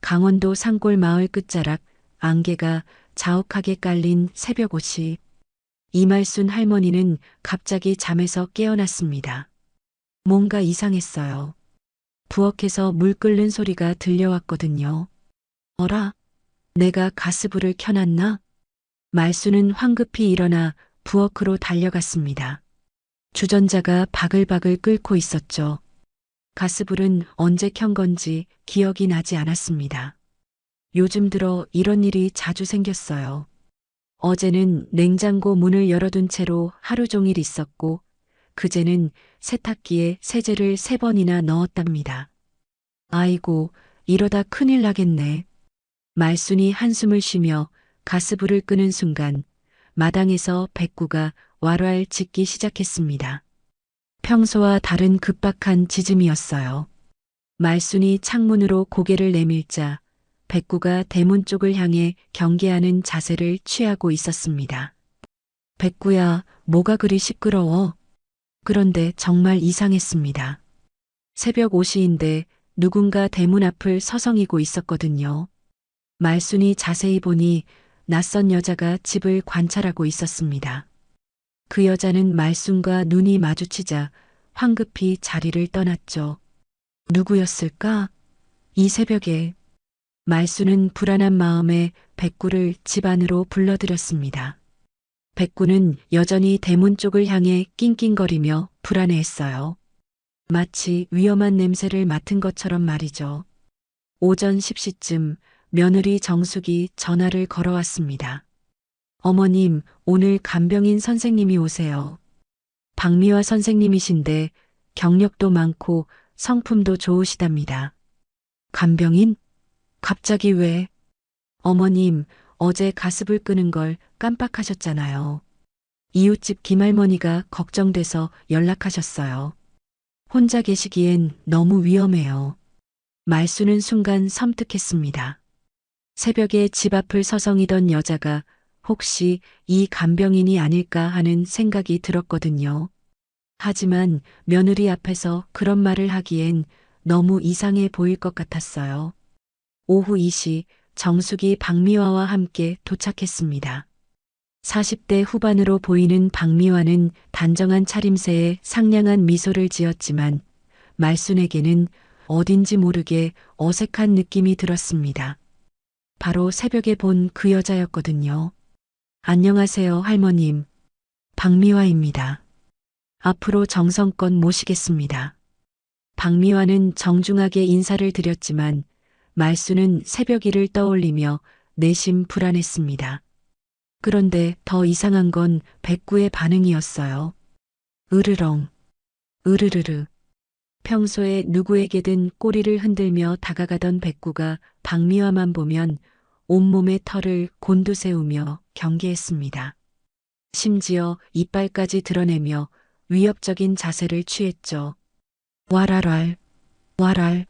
강원도 산골 마을 끝자락 안개가 자욱하게 깔린 새벽 5시. 이말순 할머니는 갑자기 잠에서 깨어났습니다. 뭔가 이상했어요. 부엌에서 물 끓는 소리가 들려왔거든요. 어라? 내가 가스불을 켜놨나? 말순은 황급히 일어나 부엌으로 달려갔습니다. 주전자가 바글바글 끓고 있었죠. 가스불은 언제 켠 건지 기억이 나지 않았습니다. 요즘 들어 이런 일이 자주 생겼어요. 어제는 냉장고 문을 열어둔 채로 하루 종일 있었고, 그제는 세탁기에 세제를 3번이나 넣었답니다. 아이고, 이러다 큰일 나겠네. 말순이 한숨을 쉬며 가스불을 끄는 순간 마당에서 백구가 왈왈 짖기 시작했습니다. 평소와 다른 급박한 짖음이었어요. 말순이 창문으로 고개를 내밀자 백구가 대문 쪽을 향해 경계하는 자세를 취하고 있었습니다. 백구야, 뭐가 그리 시끄러워? 그런데 정말 이상했습니다. 새벽 5시인데 누군가 대문 앞을 서성이고 있었거든요. 말순이 자세히 보니 낯선 여자가 집을 관찰하고 있었습니다. 그 여자는 말순과 눈이 마주치자 황급히 자리를 떠났죠. 누구였을까? 이 새벽에 말순은 불안한 마음에 백구를 집 안으로 불러들였습니다. 백구는 여전히 대문 쪽을 향해 낑낑거리며 불안해했어요. 마치 위험한 냄새를 맡은 것처럼 말이죠. 오전 10시쯤 며느리 정숙이 전화를 걸어왔습니다. 어머님, 오늘 간병인 선생님이 오세요. 박미화 선생님이신데 경력도 많고 성품도 좋으시답니다. 간병인? 갑자기 왜? 어머님, 어제 가스불 끄는 걸 깜빡하셨잖아요. 이웃집 김할머니가 걱정돼서 연락하셨어요. 혼자 계시기엔 너무 위험해요. 말수는 순간 섬뜩했습니다. 새벽에 집 앞을 서성이던 여자가 혹시 이 간병인이 아닐까 하는 생각이 들었거든요. 하지만 며느리 앞에서 그런 말을 하기엔 너무 이상해 보일 것 같았어요. 오후 2시 정숙이 박미화와 함께 도착했습니다. 40대 후반으로 보이는 박미화는 단정한 차림새에 상냥한 미소를 지었지만 말순에게는 어딘지 모르게 어색한 느낌이 들었습니다. 바로 새벽에 본 그 여자였거든요. 안녕하세요, 할머님. 박미화입니다. 앞으로 정성껏 모시겠습니다. 박미화는 정중하게 인사를 드렸지만 말수는 새벽 일을 떠올리며 내심 불안했습니다. 그런데 더 이상한 건 백구의 반응이었어요. 으르렁, 으르르르. 평소에 누구에게든 꼬리를 흔들며 다가가던 백구가 박미화만 보면 온몸의 털을 곤두세우며 경계했습니다. 심지어 이빨까지 드러내며 위협적인 자세를 취했죠. 와랄랄, 와랄.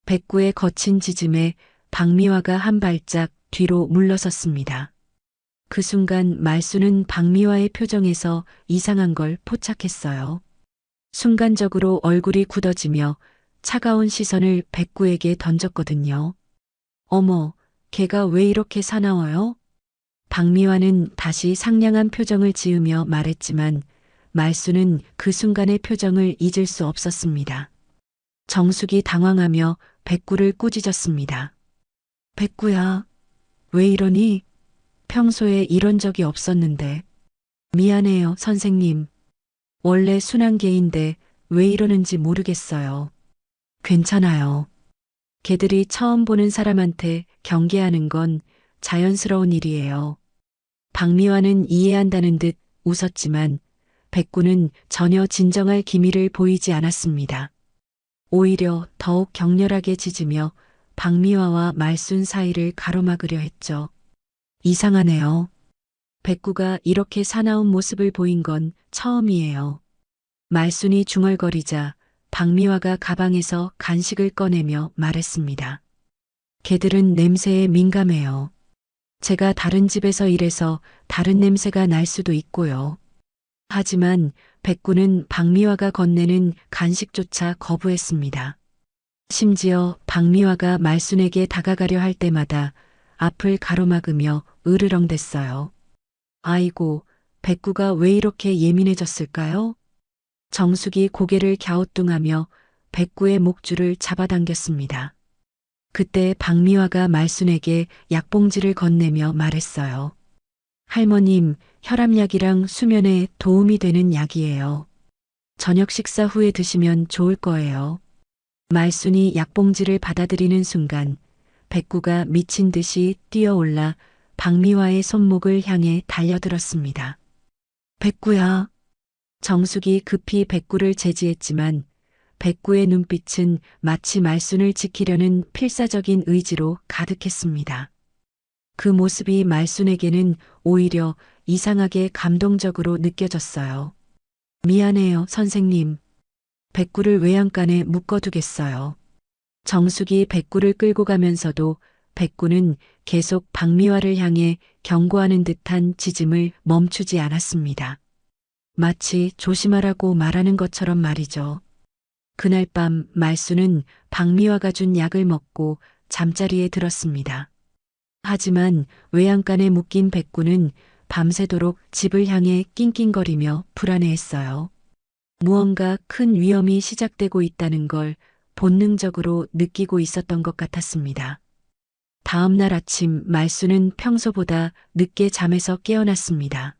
백구의 거친 짖음에 박미화가 한 발짝 뒤로 물러섰습니다. 그 순간 말수는 박미화의 표정에서 이상한 걸 포착했어요. 순간적으로 얼굴이 굳어지며 차가운 시선을 백구에게 던졌거든요. 어머, 걔가 왜 이렇게 사나워요? 박미화는 다시 상냥한 표정을 지으며 말했지만 말수는 그 순간의 표정을 잊을 수 없었습니다. 정숙이 당황하며 백구를 꾸짖었습니다. 백구야, 왜 이러니? 평소에 이런 적이 없었는데. 미안해요, 선생님. 원래 순한 개인데 왜 이러는지 모르겠어요. 괜찮아요. 개들이 처음 보는 사람한테 경계하는 건 자연스러운 일이에요. 박미화는 이해한다는 듯 웃었지만 백구는 전혀 진정할 기미를 보이지 않았습니다. 오히려 더욱 격렬하게 짖으며 박미화와 말순 사이를 가로막으려 했죠. 이상하네요. 백구가 이렇게 사나운 모습을 보인 건 처음이에요. 말순이 중얼거리자 박미화가 가방에서 간식을 꺼내며 말했습니다. 개들은 냄새에 민감해요. 제가 다른 집에서 일해서 다른 냄새가 날 수도 있고요. 하지만 백구는 박미화가 건네는 간식조차 거부했습니다. 심지어 박미화가 말순에게 다가가려 할 때마다 앞을 가로막으며 으르렁댔어요. 아이고, 백구가 왜 이렇게 예민해졌을까요? 정숙이 고개를 갸우뚱하며 백구의 목줄을 잡아당겼습니다. 그때 박미화가 말순에게 약봉지를 건네며 말했어요. 할머님, 혈압약이랑 수면에 도움이 되는 약이에요. 저녁 식사 후에 드시면 좋을 거예요. 말순이 약봉지를 받아들이는 순간 백구가 미친 듯이 뛰어올라 박미화의 손목을 향해 달려들었습니다. 백구야. 정숙이 급히 백구를 제지했지만 백구의 눈빛은 마치 말순을 지키려는 필사적인 의지로 가득했습니다. 그 모습이 말순에게는 오히려 이상하게 감동적으로 느껴졌어요. 미안해요, 선생님. 백구를 외양간에 묶어두겠어요. 정숙이 백구를 끌고 가면서도 백구는 계속 박미화를 향해 경고하는 듯한 짖음을 멈추지 않았습니다. 마치 조심하라고 말하는 것처럼 말이죠. 그날 밤 말순은 박미화가 준 약을 먹고 잠자리에 들었습니다. 하지만 외양간에 묶인 백구는 밤새도록 집을 향해 낑낑거리며 불안해했어요. 무언가 큰 위험이 시작되고 있다는 걸 본능적으로 느끼고 있었던 것 같았습니다. 다음 날 아침 말순은 평소보다 늦게 잠에서 깨어났습니다.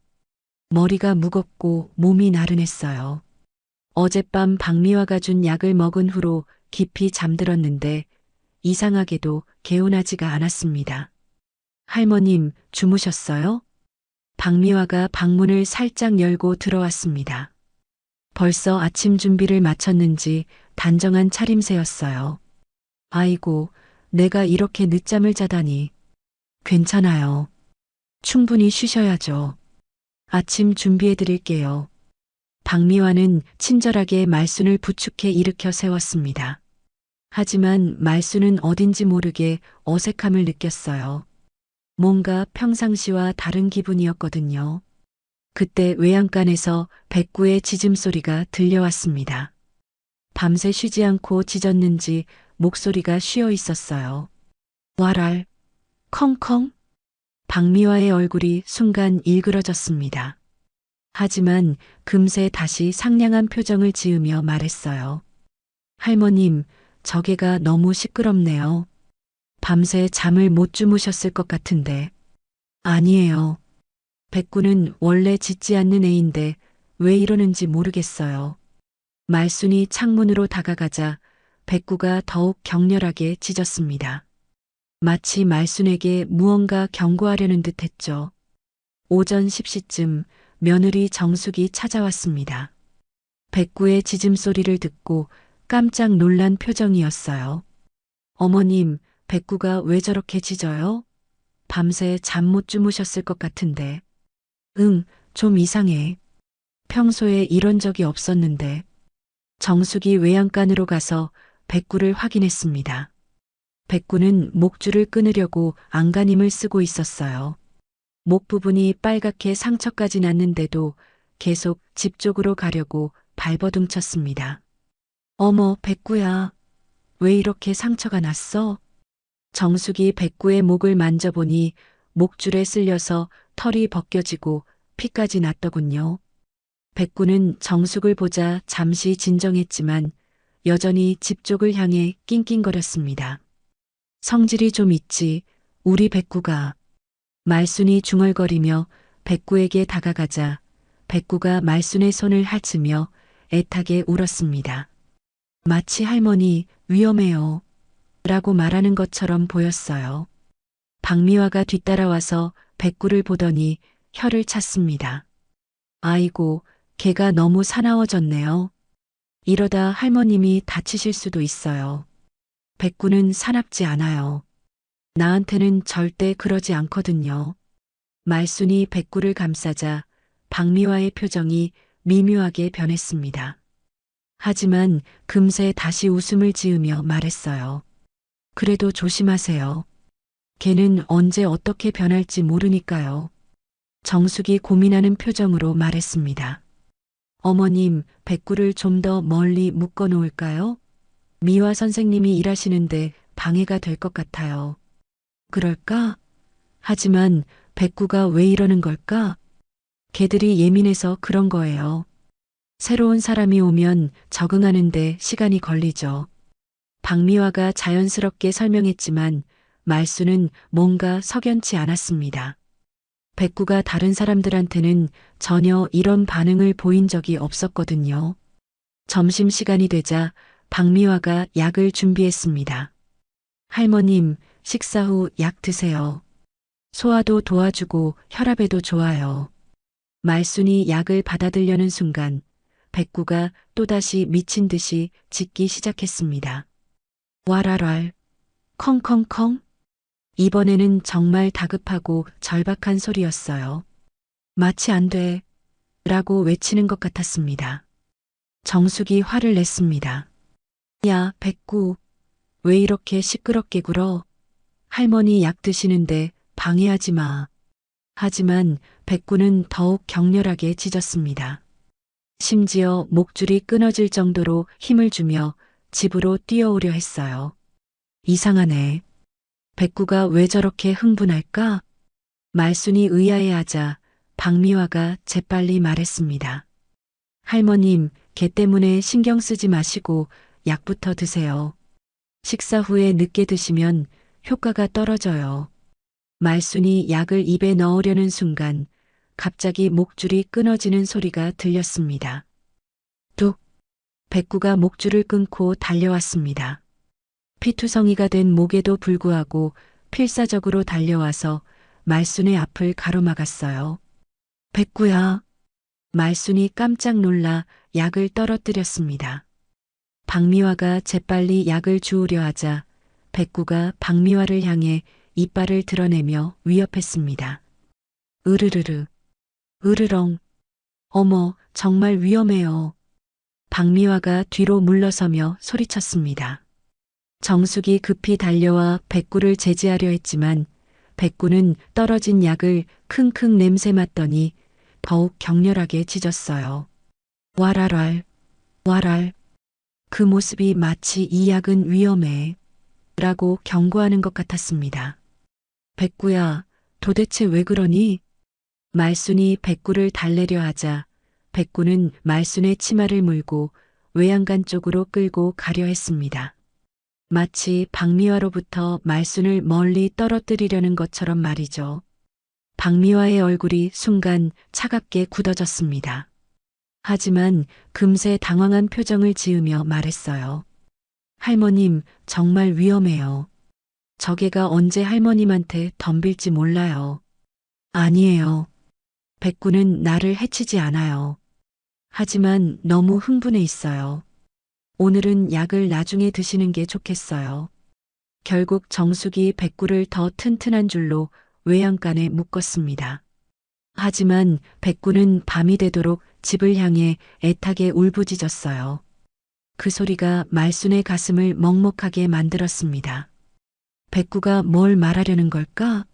머리가 무겁고 몸이 나른했어요. 어젯밤 박미화가 준 약을 먹은 후로 깊이 잠들었는데 이상하게도 개운하지가 않았습니다. 할머님, 주무셨어요? 박미화가 방문을 살짝 열고 들어왔습니다. 벌써 아침 준비를 마쳤는지 단정한 차림새였어요. 아이고, 내가 이렇게 늦잠을 자다니. 괜찮아요. 충분히 쉬셔야죠. 아침 준비해 드릴게요. 박미화는 친절하게 말순을 부축해 일으켜 세웠습니다. 하지만 말순은 어딘지 모르게 어색함을 느꼈어요. 뭔가 평상시와 다른 기분이었거든요. 그때 외양간에서 백구의 짖음소리가 들려왔습니다. 밤새 쉬지 않고 짖었는지 목소리가 쉬어 있었어요. 와랄, 컹컹. 박미화의 얼굴이 순간 일그러졌습니다. 하지만 금세 다시 상냥한 표정을 지으며 말했어요. 할머님, 저게가 너무 시끄럽네요. 밤새 잠을 못 주무셨을 것 같은데. 아니에요. 백구는 원래 짖지 않는 애인데 왜 이러는지 모르겠어요. 말순이 창문으로 다가가자 백구가 더욱 격렬하게 짖었습니다. 마치 말순에게 무언가 경고하려는 듯 했죠. 오전 10시쯤 며느리 정숙이 찾아왔습니다. 백구의 짖음소리를 듣고 깜짝 놀란 표정이었어요. 어머님, 백구가 왜 저렇게 짖어요? 밤새 잠 못 주무셨을 것 같은데. 응, 좀 이상해. 평소에 이런 적이 없었는데. 정숙이 외양간으로 가서 백구를 확인했습니다. 백구는 목줄을 끊으려고 안간힘을 쓰고 있었어요. 목 부분이 빨갛게 상처까지 났는데도 계속 집 쪽으로 가려고 발버둥 쳤습니다. 어머, 백구야. 왜 이렇게 상처가 났어? 정숙이 백구의 목을 만져보니 목줄에 쓸려서 털이 벗겨지고 피까지 났더군요. 백구는 정숙을 보자 잠시 진정했지만 여전히 집 쪽을 향해 낑낑거렸습니다. 성질이 좀 있지, 우리 백구가. 말순이 중얼거리며 백구에게 다가가자 백구가 말순의 손을 핥으며 애타게 울었습니다. 마치 할머니, 위험해요. 라고 말하는 것처럼 보였어요. 박미화가 뒤따라와서 백구를 보더니 혀를 찼습니다. 아이고, 걔가 너무 사나워졌네요. 이러다 할머님이 다치실 수도 있어요. 백구는 사납지 않아요. 나한테는 절대 그러지 않거든요. 말순이 백구를 감싸자 박미화의 표정이 미묘하게 변했습니다. 하지만 금세 다시 웃음을 지으며 말했어요. 그래도 조심하세요. 걔는 언제 어떻게 변할지 모르니까요. 정숙이 고민하는 표정으로 말했습니다. 어머님, 백구를 좀 더 멀리 묶어 놓을까요? 미화 선생님이 일하시는데 방해가 될 것 같아요. 그럴까? 하지만 백구가 왜 이러는 걸까? 걔들이 예민해서 그런 거예요. 새로운 사람이 오면 적응하는데 시간이 걸리죠. 박미화가 자연스럽게 설명했지만 말수는 뭔가 석연치 않았습니다. 백구가 다른 사람들한테는 전혀 이런 반응을 보인 적이 없었거든요. 점심시간이 되자 박미화가 약을 준비했습니다. 할머님, 식사 후 약 드세요. 소화도 도와주고 혈압에도 좋아요. 말순이 약을 받아들려는 순간 백구가 또다시 미친 듯이 짖기 시작했습니다. 와랄왈, 컹컹컹. 이번에는 정말 다급하고 절박한 소리였어요. 마치 안 돼, 라고 외치는 것 같았습니다. 정숙이 화를 냈습니다. 야, 백구, 왜 이렇게 시끄럽게 굴어? 할머니 약 드시는데 방해하지 마. 하지만 백구는 더욱 격렬하게 짖었습니다. 심지어 목줄이 끊어질 정도로 힘을 주며 집으로 뛰어오려 했어요. 이상하네. 백구가 왜 저렇게 흥분할까? 말순이 의아해하자 박미화가 재빨리 말했습니다. 할머님, 걔 때문에 신경 쓰지 마시고 약부터 드세요. 식사 후에 늦게 드시면 효과가 떨어져요. 말순이 약을 입에 넣으려는 순간 갑자기 목줄이 끊어지는 소리가 들렸습니다. 뚝! 백구가 목줄을 끊고 달려왔습니다. 피투성이가 된 목에도 불구하고 필사적으로 달려와서 말순의 앞을 가로막았어요. 백구야. 말순이 깜짝 놀라 약을 떨어뜨렸습니다. 박미화가 재빨리 약을 주우려 하자 백구가 박미화를 향해 이빨을 드러내며 위협했습니다. 으르르르, 으르렁, 어머, 정말 위험해요. 박미화가 뒤로 물러서며 소리쳤습니다. 정숙이 급히 달려와 백구를 제지하려 했지만 백구는 떨어진 약을 킁킁 냄새 맡더니 더욱 격렬하게 짖었어요. 와랄왈, 와랄. 그 모습이 마치 이 약은 위험해. 라고 경고하는 것 같았습니다. 백구야, 도대체 왜 그러니? 말순이 백구를 달래려 하자 백구는 말순의 치마를 물고 외양간 쪽으로 끌고 가려 했습니다. 마치 박미화로부터 말순을 멀리 떨어뜨리려는 것처럼 말이죠. 박미화의 얼굴이 순간 차갑게 굳어졌습니다. 하지만 금세 당황한 표정을 지으며 말했어요. 할머님, 정말 위험해요. 저게가 언제 할머님한테 덤빌지 몰라요. 아니에요. 백구는 나를 해치지 않아요. 하지만 너무 흥분해 있어요. 오늘은 약을 나중에 드시는 게 좋겠어요. 결국 정숙이 백구를 더 튼튼한 줄로 외양간에 묶었습니다. 하지만 백구는 밤이 되도록 집을 향해 애타게 울부짖었어요. 그 소리가 말순의 가슴을 먹먹하게 만들었습니다. 백구가 뭘 말하려는 걸까?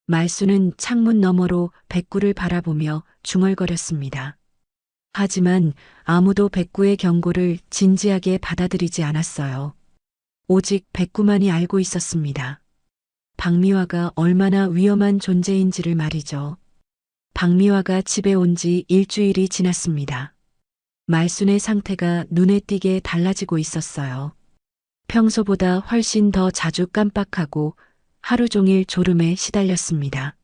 말순은 창문 너머로 백구를 바라보며 중얼거렸습니다. 하지만 아무도 백구의 경고를 진지하게 받아들이지 않았어요. 오직 백구만이 알고 있었습니다. 박미화가 얼마나 위험한 존재인지를 말이죠. 박미화가 집에 온 지 일주일이 지났습니다. 말순의 상태가 눈에 띄게 달라지고 있었어요. 평소보다 훨씬 더 자주 깜빡하고 하루 종일 졸음에 시달렸습니다.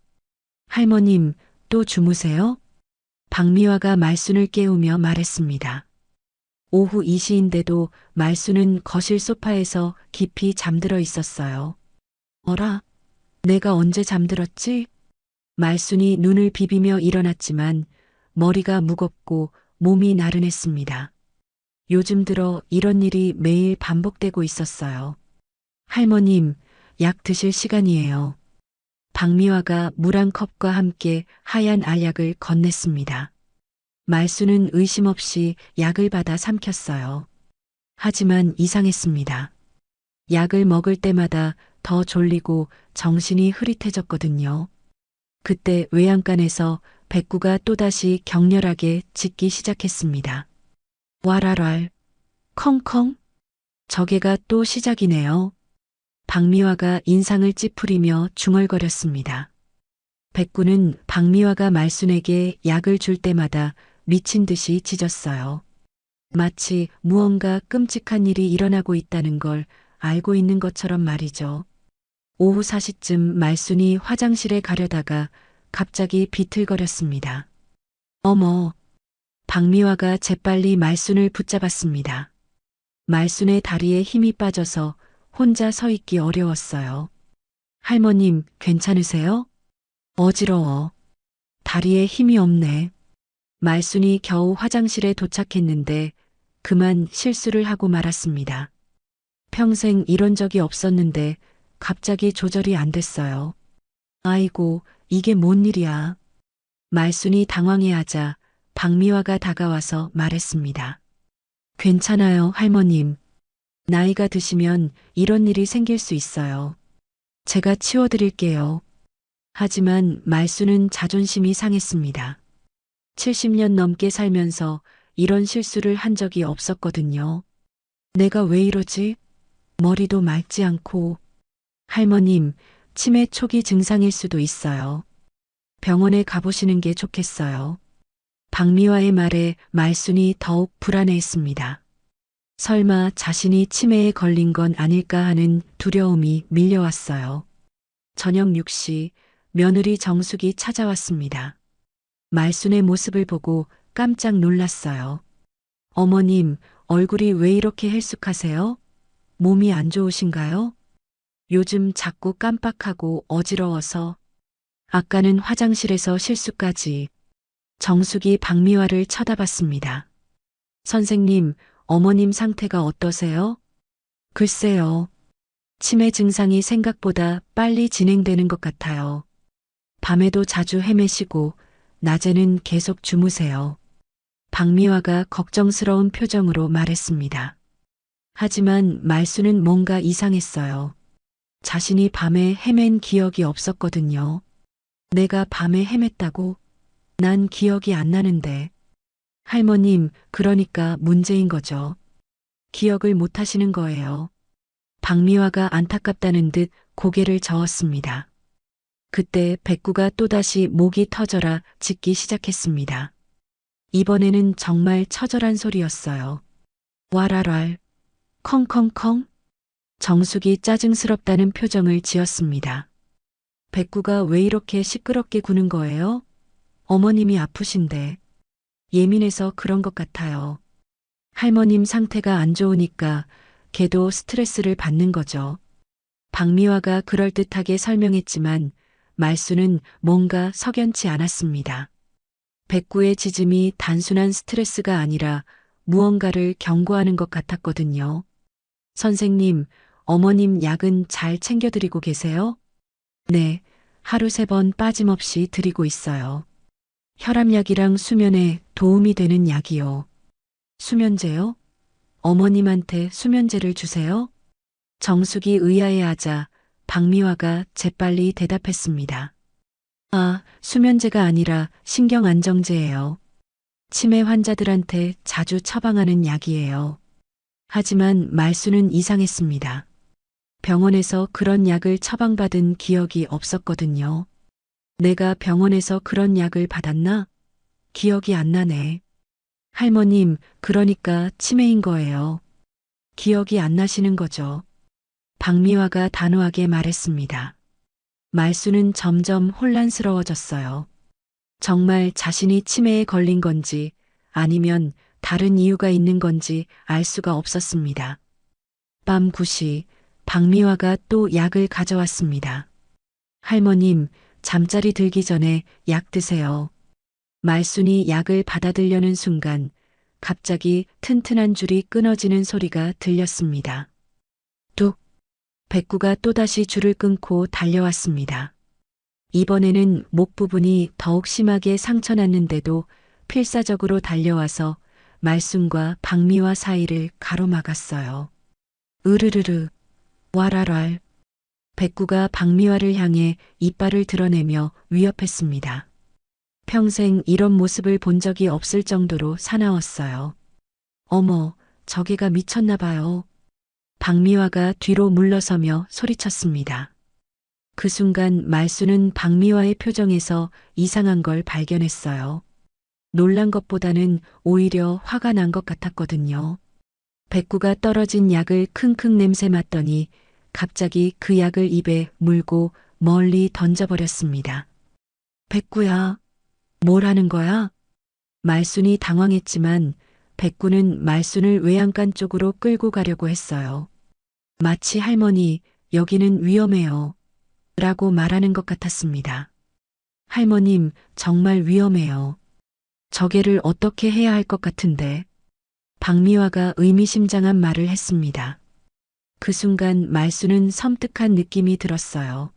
할머님, 또 주무세요? 박미화가 말순을 깨우며 말했습니다. 오후 2시인데도 말순은 거실 소파에서 깊이 잠들어 있었어요. 어라? 내가 언제 잠들었지? 말순이 눈을 비비며 일어났지만 머리가 무겁고 몸이 나른했습니다. 요즘 들어 이런 일이 매일 반복되고 있었어요. 할머님, 약 드실 시간이에요. 박미화가 물 한 컵과 함께 하얀 알약을 건넸습니다. 말순은 의심 없이 약을 받아 삼켰어요. 하지만 이상했습니다. 약을 먹을 때마다 더 졸리고 정신이 흐릿해졌거든요. 그때 외양간에서 백구가 또다시 격렬하게 짖기 시작했습니다. 와랄왈, 컹컹. 저게가 또 시작이네요. 박미화가 인상을 찌푸리며 중얼거렸습니다. 백구는 박미화가 말순에게 약을 줄 때마다 미친 듯이 짖었어요. 마치 무언가 끔찍한 일이 일어나고 있다는 걸 알고 있는 것처럼 말이죠. 오후 4시쯤 말순이 화장실에 가려다가 갑자기 비틀거렸습니다. 어머! 박미화가 재빨리 말순을 붙잡았습니다. 말순의 다리에 힘이 빠져서 혼자 서 있기 어려웠어요. 할머님, 괜찮으세요? 어지러워. 다리에 힘이 없네. 말순이 겨우 화장실에 도착했는데 그만 실수를 하고 말았습니다. 평생 이런 적이 없었는데 갑자기 조절이 안 됐어요. 아이고, 이게 뭔 일이야. 말순이 당황해하자 박미화가 다가와서 말했습니다. 괜찮아요, 할머님. 나이가 드시면 이런 일이 생길 수 있어요. 제가 치워드릴게요. 하지만 말순은 자존심이 상했습니다. 70년 넘게 살면서 이런 실수를 한 적이 없었거든요. 내가 왜 이러지? 머리도 맑지 않고. 할머님, 치매 초기 증상일 수도 있어요. 병원에 가보시는 게 좋겠어요. 박미화의 말에 말순이 더욱 불안해했습니다. 설마 자신이 치매에 걸린 건 아닐까 하는 두려움이 밀려왔어요. 저녁 6시 며느리 정숙이 찾아왔습니다. 말순의 모습을 보고 깜짝 놀랐어요. 어머님, 얼굴이 왜 이렇게 헬쑥하세요? 몸이 안 좋으신가요? 요즘 자꾸 깜빡하고 어지러워서. 아까는 화장실에서 실수까지. 정숙이 박미화를 쳐다봤습니다. 선생님, 어머님 상태가 어떠세요? 글쎄요. 치매 증상이 생각보다 빨리 진행되는 것 같아요. 밤에도 자주 헤매시고 낮에는 계속 주무세요. 박미화가 걱정스러운 표정으로 말했습니다. 하지만 말수는 뭔가 이상했어요. 자신이 밤에 헤맨 기억이 없었거든요. 내가 밤에 헤맸다고? 난 기억이 안 나는데. 할머님, 그러니까 문제인 거죠. 기억을 못 하시는 거예요. 박미화가 안타깝다는 듯 고개를 저었습니다. 그때 백구가 또다시 목이 터져라 짖기 시작했습니다. 이번에는 정말 처절한 소리였어요. 와랄왈, 컹컹컹. 정숙이 짜증스럽다는 표정을 지었습니다. 백구가 왜 이렇게 시끄럽게 구는 거예요? 어머님이 아프신데. 예민해서 그런 것 같아요. 할머님 상태가 안 좋으니까 걔도 스트레스를 받는 거죠. 박미화가 그럴듯하게 설명했지만 말수는 뭔가 석연치 않았습니다. 백구의 짖음이 단순한 스트레스가 아니라 무언가를 경고하는 것 같았거든요. 선생님, 어머님 약은 잘 챙겨드리고 계세요? 네, 하루 3번 빠짐없이 드리고 있어요. 혈압약이랑 수면에 도움이 되는 약이요. 수면제요? 어머님한테 수면제를 주세요? 정숙이 의아해하자 박미화가 재빨리 대답했습니다. 아, 수면제가 아니라 신경안정제예요. 치매 환자들한테 자주 처방하는 약이에요. 하지만 말수는 이상했습니다. 병원에서 그런 약을 처방받은 기억이 없었거든요. 내가 병원에서 그런 약을 받았나? 기억이 안 나네. 할머님, 그러니까 치매인 거예요. 기억이 안 나시는 거죠. 박미화가 단호하게 말했습니다. 말수는 점점 혼란스러워졌어요. 정말 자신이 치매에 걸린 건지 아니면 다른 이유가 있는 건지 알 수가 없었습니다. 밤 9시 박미화가 또 약을 가져왔습니다. 할머님, 잠자리 들기 전에 약 드세요. 말순이 약을 받아들려는 순간 갑자기 튼튼한 줄이 끊어지는 소리가 들렸습니다. 뚝! 백구가 또다시 줄을 끊고 달려왔습니다. 이번에는 목 부분이 더욱 심하게 상처났는데도 필사적으로 달려와서 말순과 박미화 사이를 가로막았어요. 으르르르, 와랄왈. 백구가 박미화를 향해 이빨을 드러내며 위협했습니다. 평생 이런 모습을 본 적이 없을 정도로 사나웠어요. 어머, 저게가 미쳤나 봐요. 박미화가 뒤로 물러서며 소리쳤습니다. 그 순간 말수는 박미화의 표정에서 이상한 걸 발견했어요. 놀란 것보다는 오히려 화가 난 것 같았거든요. 백구가 떨어진 약을 킁킁 냄새 맡더니 갑자기 그 약을 입에 물고 멀리 던져버렸습니다. 백구야, 뭘 하는 거야? 말순이 당황했지만 백구는 말순을 외양간 쪽으로 끌고 가려고 했어요. 마치 할머니, 여기는 위험해요. 라고 말하는 것 같았습니다. 할머님, 정말 위험해요. 저게를 어떻게 해야 할 것 같은데. 박미화가 의미심장한 말을 했습니다. 그 순간 말수는 섬뜩한 느낌이 들었어요.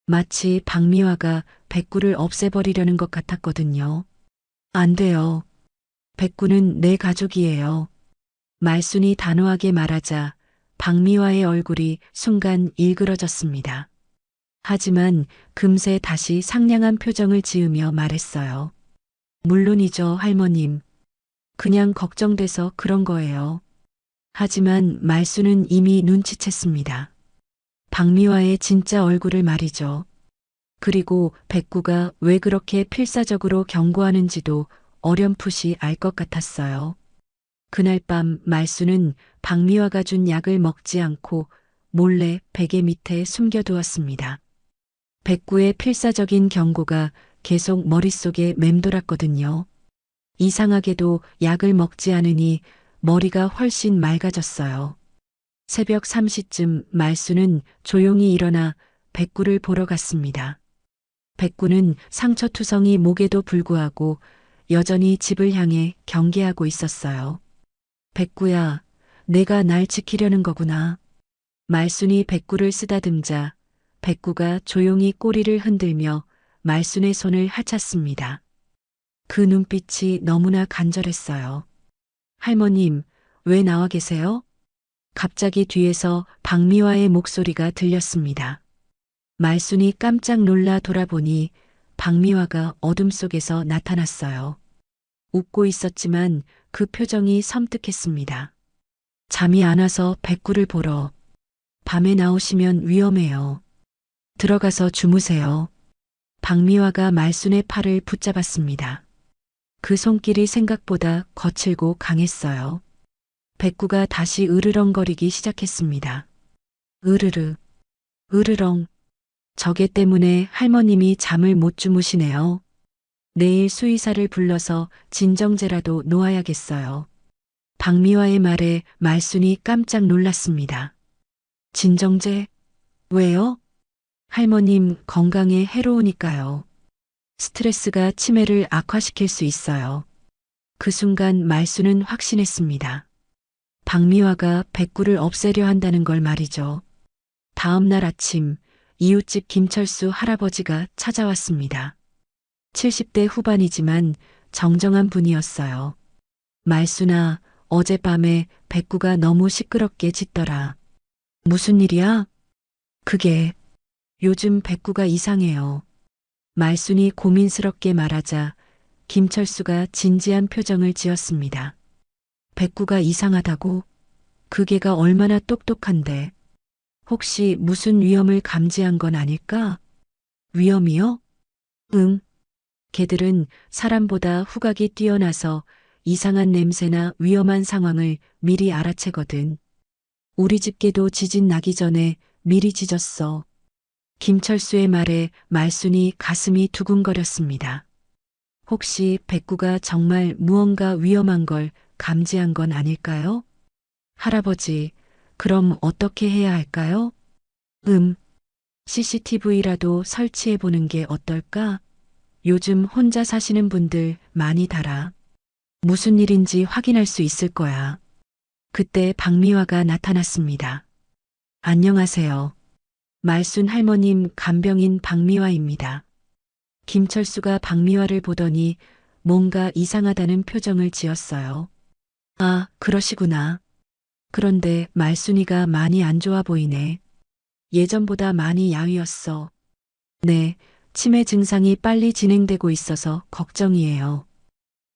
마치 박미화가 백구를 없애버리려는 것 같았거든요. 안 돼요. 백구는 내 가족이에요. 말순이 단호하게 말하자 박미화의 얼굴이 순간 일그러졌습니다. 하지만 금세 다시 상냥한 표정을 지으며 말했어요. 물론이죠, 할머님. 그냥 걱정돼서 그런 거예요. 하지만 말수는 이미 눈치챘습니다. 박미화의 진짜 얼굴을 말이죠. 그리고 백구가 왜 그렇게 필사적으로 경고하는지도 어렴풋이 알 것 같았어요. 그날 밤 말수는 박미화가 준 약을 먹지 않고 몰래 베개 밑에 숨겨두었습니다. 백구의 필사적인 경고가 계속 머릿속에 맴돌았거든요. 이상하게도 약을 먹지 않으니 머리가 훨씬 맑아졌어요. 새벽 3시쯤 말수는 조용히 일어나 백구를 보러 갔습니다. 백구는 상처투성이 목에도 불구하고 여전히 집을 향해 경계하고 있었어요. 백구야, 내가 날 지키려는 거구나. 말순이 백구를 쓰다듬자 백구가 조용히 꼬리를 흔들며 말순의 손을 하찼습니다. 그 눈빛이 너무나 간절했어요. 할머님, 왜 나와 계세요? 갑자기 뒤에서 박미화의 목소리가 들렸습니다. 말순이 깜짝 놀라 돌아보니 박미화가 어둠 속에서 나타났어요. 웃고 있었지만 그 표정이 섬뜩했습니다. 잠이 안 와서 백구를 보러. 밤에 나오시면 위험해요. 들어가서 주무세요. 박미화가 말순의 팔을 붙잡았습니다. 그 손길이 생각보다 거칠고 강했어요. 백구가 다시 으르렁거리기 시작했습니다. 으르르, 으르렁. 저게 때문에 할머님이 잠을 못 주무시네요. 내일 수의사를 불러서 진정제라도 놓아야겠어요. 박미화의 말에 말순이 깜짝 놀랐습니다. 진정제? 왜요? 할머님 건강에 해로우니까요. 스트레스가 치매를 악화시킬 수 있어요. 그 순간 말수는 확신했습니다. 박미화가 백구를 없애려 한다는 걸 말이죠. 다음 날 아침 이웃집 김철수 할아버지가 찾아왔습니다. 70대 후반이지만 정정한 분이었어요. 말수나 어젯밤에 백구가 너무 시끄럽게 짖더라. 무슨 일이야? 그게 요즘 백구가 이상해요. 말순이 고민스럽게 말하자 김철수가 진지한 표정을 지었습니다. 백구가 이상하다고? 그 개가 얼마나 똑똑한데. 혹시 무슨 위험을 감지한 건 아닐까? 위험이요? 응. 개들은 사람보다 후각이 뛰어나서 이상한 냄새나 위험한 상황을 미리 알아채거든. 우리 집 개도 지진 나기 전에 미리 짖었어. 김철수의 말에 말순이 가슴이 두근거렸습니다. 혹시 백구가 정말 무언가 위험한 걸 감지한 건 아닐까요? 할아버지, 그럼 어떻게 해야 할까요? CCTV라도 설치해 보는 게 어떨까? 요즘 혼자 사시는 분들 많이 달아. 무슨 일인지 확인할 수 있을 거야. 그때 박미화가 나타났습니다. 안녕하세요. 말순 할머님 간병인 박미화입니다. 김철수가 박미화를 보더니 뭔가 이상하다는 표정을 지었어요. 아, 그러시구나. 그런데 말순이가 많이 안 좋아 보이네. 예전보다 많이 야위었어. 네, 치매 증상이 빨리 진행되고 있어서 걱정이에요.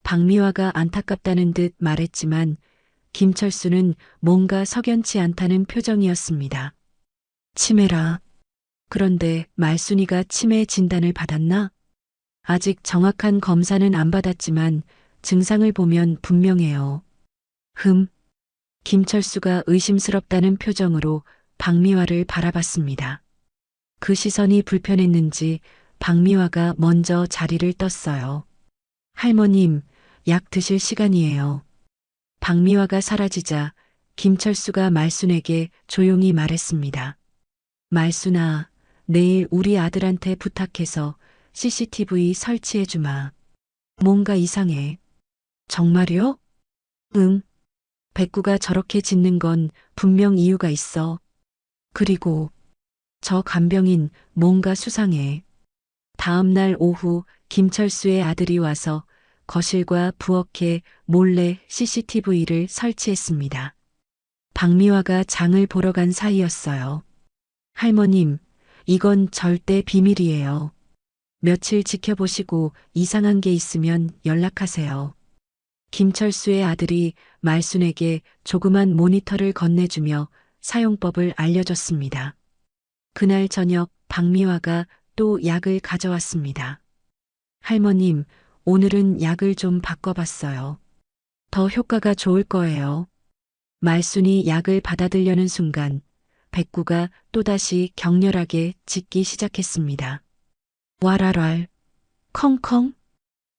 박미화가 안타깝다는 듯 말했지만 김철수는 뭔가 석연치 않다는 표정이었습니다. 치매라. 그런데 말순이가 치매 진단을 받았나? 아직 정확한 검사는 안 받았지만 증상을 보면 분명해요. 김철수가 의심스럽다는 표정으로 박미화를 바라봤습니다. 그 시선이 불편했는지 박미화가 먼저 자리를 떴어요. 할머님, 약 드실 시간이에요. 박미화가 사라지자 김철수가 말순에게 조용히 말했습니다. 말순아, 내일 우리 아들한테 부탁해서 CCTV 설치해 주마. 뭔가 이상해. 정말요? 응. 백구가 저렇게 짖는 건 분명 이유가 있어. 그리고 저 간병인 뭔가 수상해. 다음 날 오후 김철수의 아들이 와서 거실과 부엌에 몰래 CCTV를 설치했습니다. 박미화가 장을 보러 간 사이였어요. 할머님, 이건 절대 비밀이에요. 며칠 지켜보시고 이상한 게 있으면 연락하세요. 김철수의 아들이 말순에게 조그만 모니터를 건네주며 사용법을 알려줬습니다. 그날 저녁 박미화가 또 약을 가져왔습니다. 할머님, 오늘은 약을 좀 바꿔봤어요. 더 효과가 좋을 거예요. 말순이 약을 받아들려는 순간 백구가 또다시 격렬하게 짖기 시작했습니다. 와랄왈, 컹컹.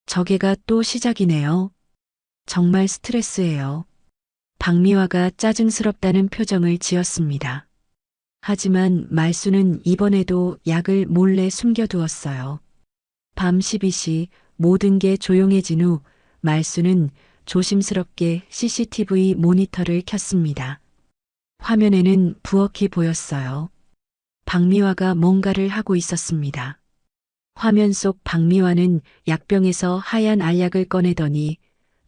저게가 또 시작이네요. 정말 스트레스예요. 박미화가 짜증스럽다는 표정을 지었습니다. 하지만 말순은 이번에도 약을 몰래 숨겨두었어요. 밤 12시 모든 게 조용해진 후 말순은 조심스럽게 CCTV 모니터를 켰습니다. 화면에는 부엌이 보였어요. 박미화가 뭔가를 하고 있었습니다. 화면 속 박미화는 약병에서 하얀 알약을 꺼내더니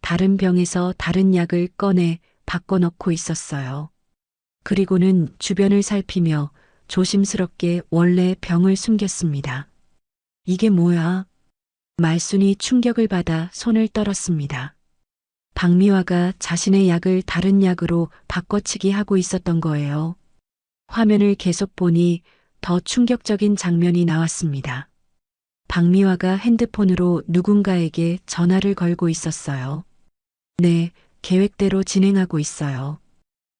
다른 병에서 다른 약을 꺼내 바꿔넣고 있었어요. 그리고는 주변을 살피며 조심스럽게 원래 병을 숨겼습니다. 이게 뭐야? 말순이 충격을 받아 손을 떨었습니다. 박미화가 자신의 약을 다른 약으로 바꿔치기 하고 있었던 거예요. 화면을 계속 보니 더 충격적인 장면이 나왔습니다. 박미화가 핸드폰으로 누군가에게 전화를 걸고 있었어요. 네, 계획대로 진행하고 있어요.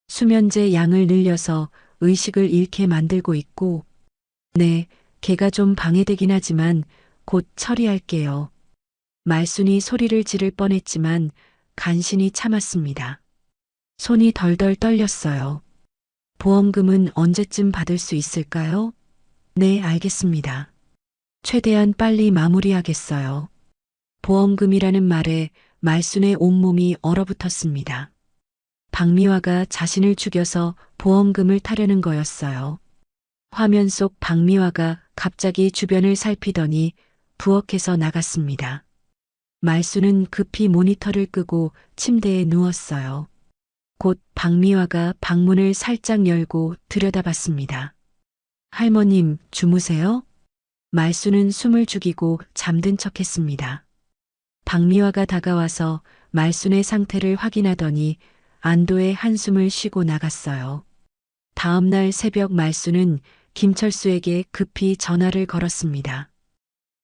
수면제 양을 늘려서 의식을 잃게 만들고 있고, 네, 걔가 좀 방해되긴 하지만 곧 처리할게요. 말순이 소리를 지를 뻔했지만 간신히 참았습니다. 손이 덜덜 떨렸어요. 보험금은 언제쯤 받을 수 있을까요? 네, 알겠습니다. 최대한 빨리 마무리하겠어요. 보험금이라는 말에 말순의 온몸이 얼어붙었습니다. 박미화가 자신을 죽여서 보험금을 타려는 거였어요. 화면 속 박미화가 갑자기 주변을 살피더니 부엌에서 나갔습니다. 말순은 급히 모니터를 끄고 침대에 누웠어요. 곧 박미화가 방문을 살짝 열고 들여다봤습니다. 할머님, 주무세요? 말순은 숨을 죽이고 잠든 척했습니다. 박미화가 다가와서 말순의 상태를 확인하더니 안도의 한숨을 쉬고 나갔어요. 다음 날 새벽 말순은 김철수에게 급히 전화를 걸었습니다.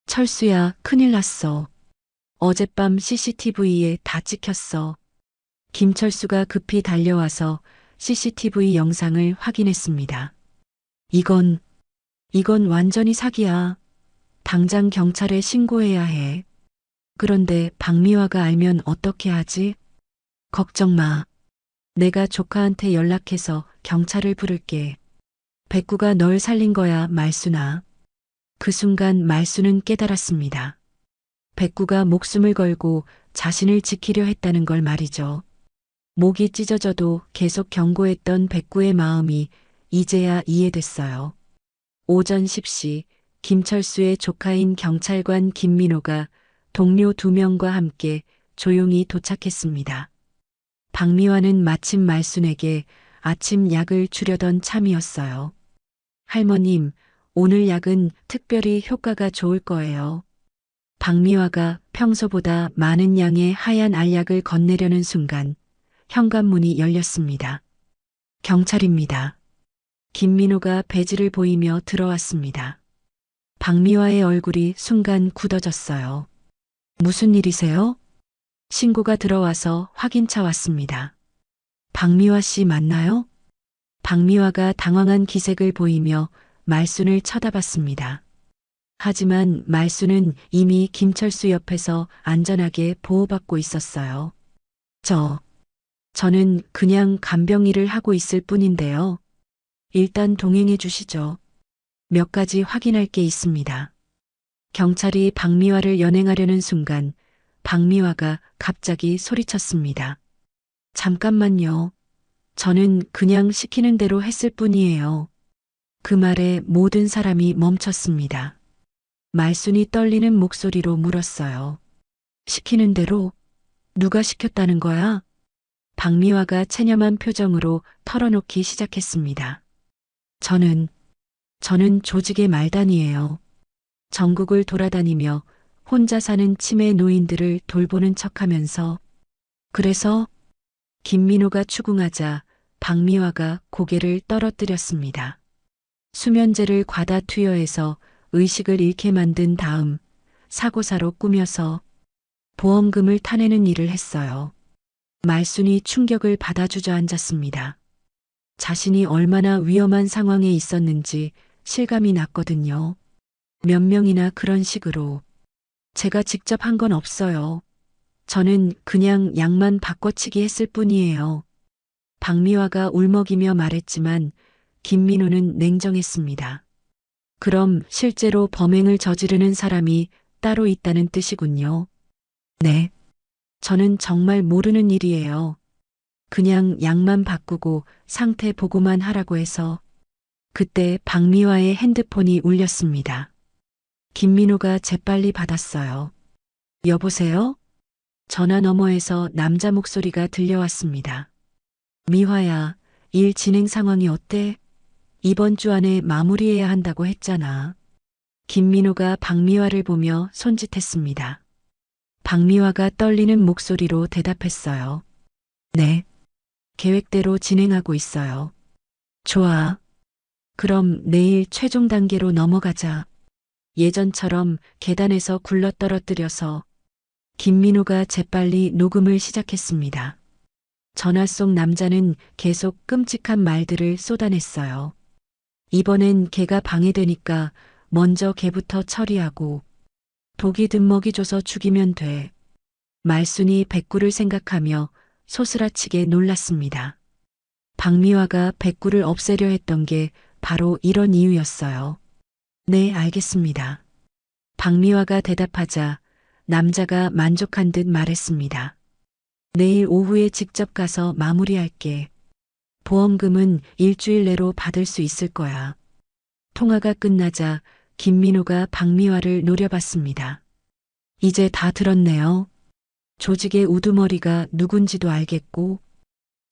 철수야, 큰일 났어. 어젯밤 CCTV에 다 찍혔어. 김철수가 급히 달려와서 CCTV 영상을 확인했습니다. 이건 완전히 사기야. 당장 경찰에 신고해야 해. 그런데 박미화가 알면 어떻게 하지? 걱정 마. 내가 조카한테 연락해서 경찰을 부를게. 백구가 널 살린 거야, 말순아. 그 순간 말순은 깨달았습니다. 백구가 목숨을 걸고 자신을 지키려 했다는 걸 말이죠. 목이 찢어져도 계속 경고했던 백구의 마음이 이제야 이해됐어요. 오전 10시 김철수의 조카인 경찰관 김민호가 동료 2명과 함께 조용히 도착했습니다. 박미화는 마침 말순에게 아침 약을 주려던 참이었어요. 할머님, 오늘 약은 특별히 효과가 좋을 거예요. 박미화가 평소보다 많은 양의 하얀 알약을 건네려는 순간 현관문이 열렸습니다. 경찰입니다. 김민호가 배지를 보이며 들어왔습니다. 박미화의 얼굴이 순간 굳어졌어요. 무슨 일이세요? 신고가 들어와서 확인차 왔습니다. 박미화 씨 맞나요? 박미화가 당황한 기색을 보이며 말순을 쳐다봤습니다. 하지만 말순은 이미 김철수 옆에서 안전하게 보호받고 있었어요. 저는 그냥 간병일을 하고 있을 뿐인데요. 일단 동행해 주시죠. 몇 가지 확인할 게 있습니다. 경찰이 박미화를 연행하려는 순간 박미화가 갑자기 소리쳤습니다. 잠깐만요. 저는 그냥 시키는 대로 했을 뿐이에요. 그 말에 모든 사람이 멈췄습니다. 말순이 떨리는 목소리로 물었어요. 시키는 대로? 누가 시켰다는 거야? 박미화가 체념한 표정으로 털어놓기 시작했습니다. 저는 조직의 말단이에요. 전국을 돌아다니며 혼자 사는 치매 노인들을 돌보는 척하면서 그래서 김민호가 추궁하자 박미화가 고개를 떨어뜨렸습니다. 수면제를 과다 투여해서 의식을 잃게 만든 다음 사고사로 꾸며서 보험금을 타내는 일을 했어요. 말순이 충격을 받아 주저앉았습니다. 자신이 얼마나 위험한 상황에 있었는지 실감이 났거든요. 몇 명이나 그런 식으로. 제가 직접 한 건 없어요. 저는 그냥 약만 바꿔치기 했을 뿐이에요. 박미화가 울먹이며 말했지만 김민호는 냉정했습니다. 그럼 실제로 범행을 저지르는 사람이 따로 있다는 뜻이군요. 네. 저는 정말 모르는 일이에요. 그냥 약만 바꾸고 상태 보고만 하라고 해서. 그때 박미화의 핸드폰이 울렸습니다. 김민호가 재빨리 받았어요. 여보세요? 전화 너머에서 남자 목소리가 들려왔습니다. 미화야, 일 진행 상황이 어때? 이번 주 안에 마무리해야 한다고 했잖아. 김민호가 박미화를 보며 손짓했습니다. 박미화가 떨리는 목소리로 대답했어요. 네. 계획대로 진행하고 있어요. 좋아. 그럼 내일 최종 단계로 넘어가자. 예전처럼 계단에서 굴러떨어뜨려서 김민호가 재빨리 녹음을 시작했습니다. 전화 속 남자는 계속 끔찍한 말들을 쏟아냈어요. 이번엔 걔가 방해되니까 먼저 걔부터 처리하고 독이 든 먹이 줘서 죽이면 돼. 말순이 백구를 생각하며 소스라치게 놀랐습니다. 박미화가 백구를 없애려 했던 게 바로 이런 이유였어요. 네, 알겠습니다. 박미화가 대답하자 남자가 만족한 듯 말했습니다. 내일 오후에 직접 가서 마무리할게. 보험금은 일주일 내로 받을 수 있을 거야. 통화가 끝나자 김민호가 박미화를 노려봤습니다. 이제 다 들었네요. 조직의 우두머리가 누군지도 알겠고.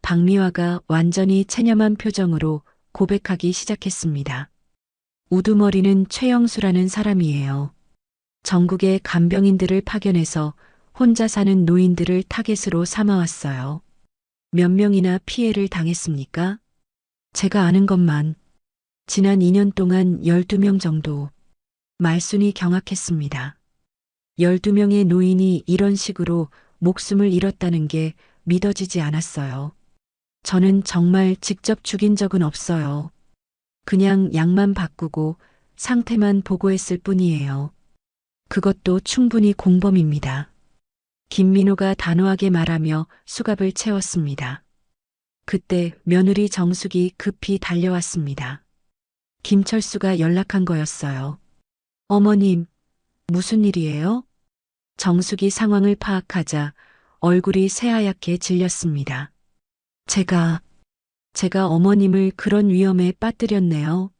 박미화가 완전히 체념한 표정으로 고백하기 시작했습니다. 우두머리는 최영수라는 사람이에요. 전국의 간병인들을 파견해서 혼자 사는 노인들을 타겟으로 삼아왔어요. 몇 명이나 피해를 당했습니까? 제가 아는 것만 지난 2년 동안 12명 정도. 말순이 경악했습니다. 12명의 노인이 이런 식으로 목숨을 잃었다는 게 믿어지지 않았어요. 저는 정말 직접 죽인 적은 없어요. 그냥 약만 바꾸고 상태만 보고했을 뿐이에요. 그것도 충분히 공범입니다. 김민호가 단호하게 말하며 수갑을 채웠습니다. 그때 며느리 정숙이 급히 달려왔습니다. 김철수가 연락한 거였어요. 어머님, 무슨 일이에요? 정숙이 상황을 파악하자 얼굴이 새하얗게 질렸습니다. 제가 어머님을 그런 위험에 빠뜨렸네요.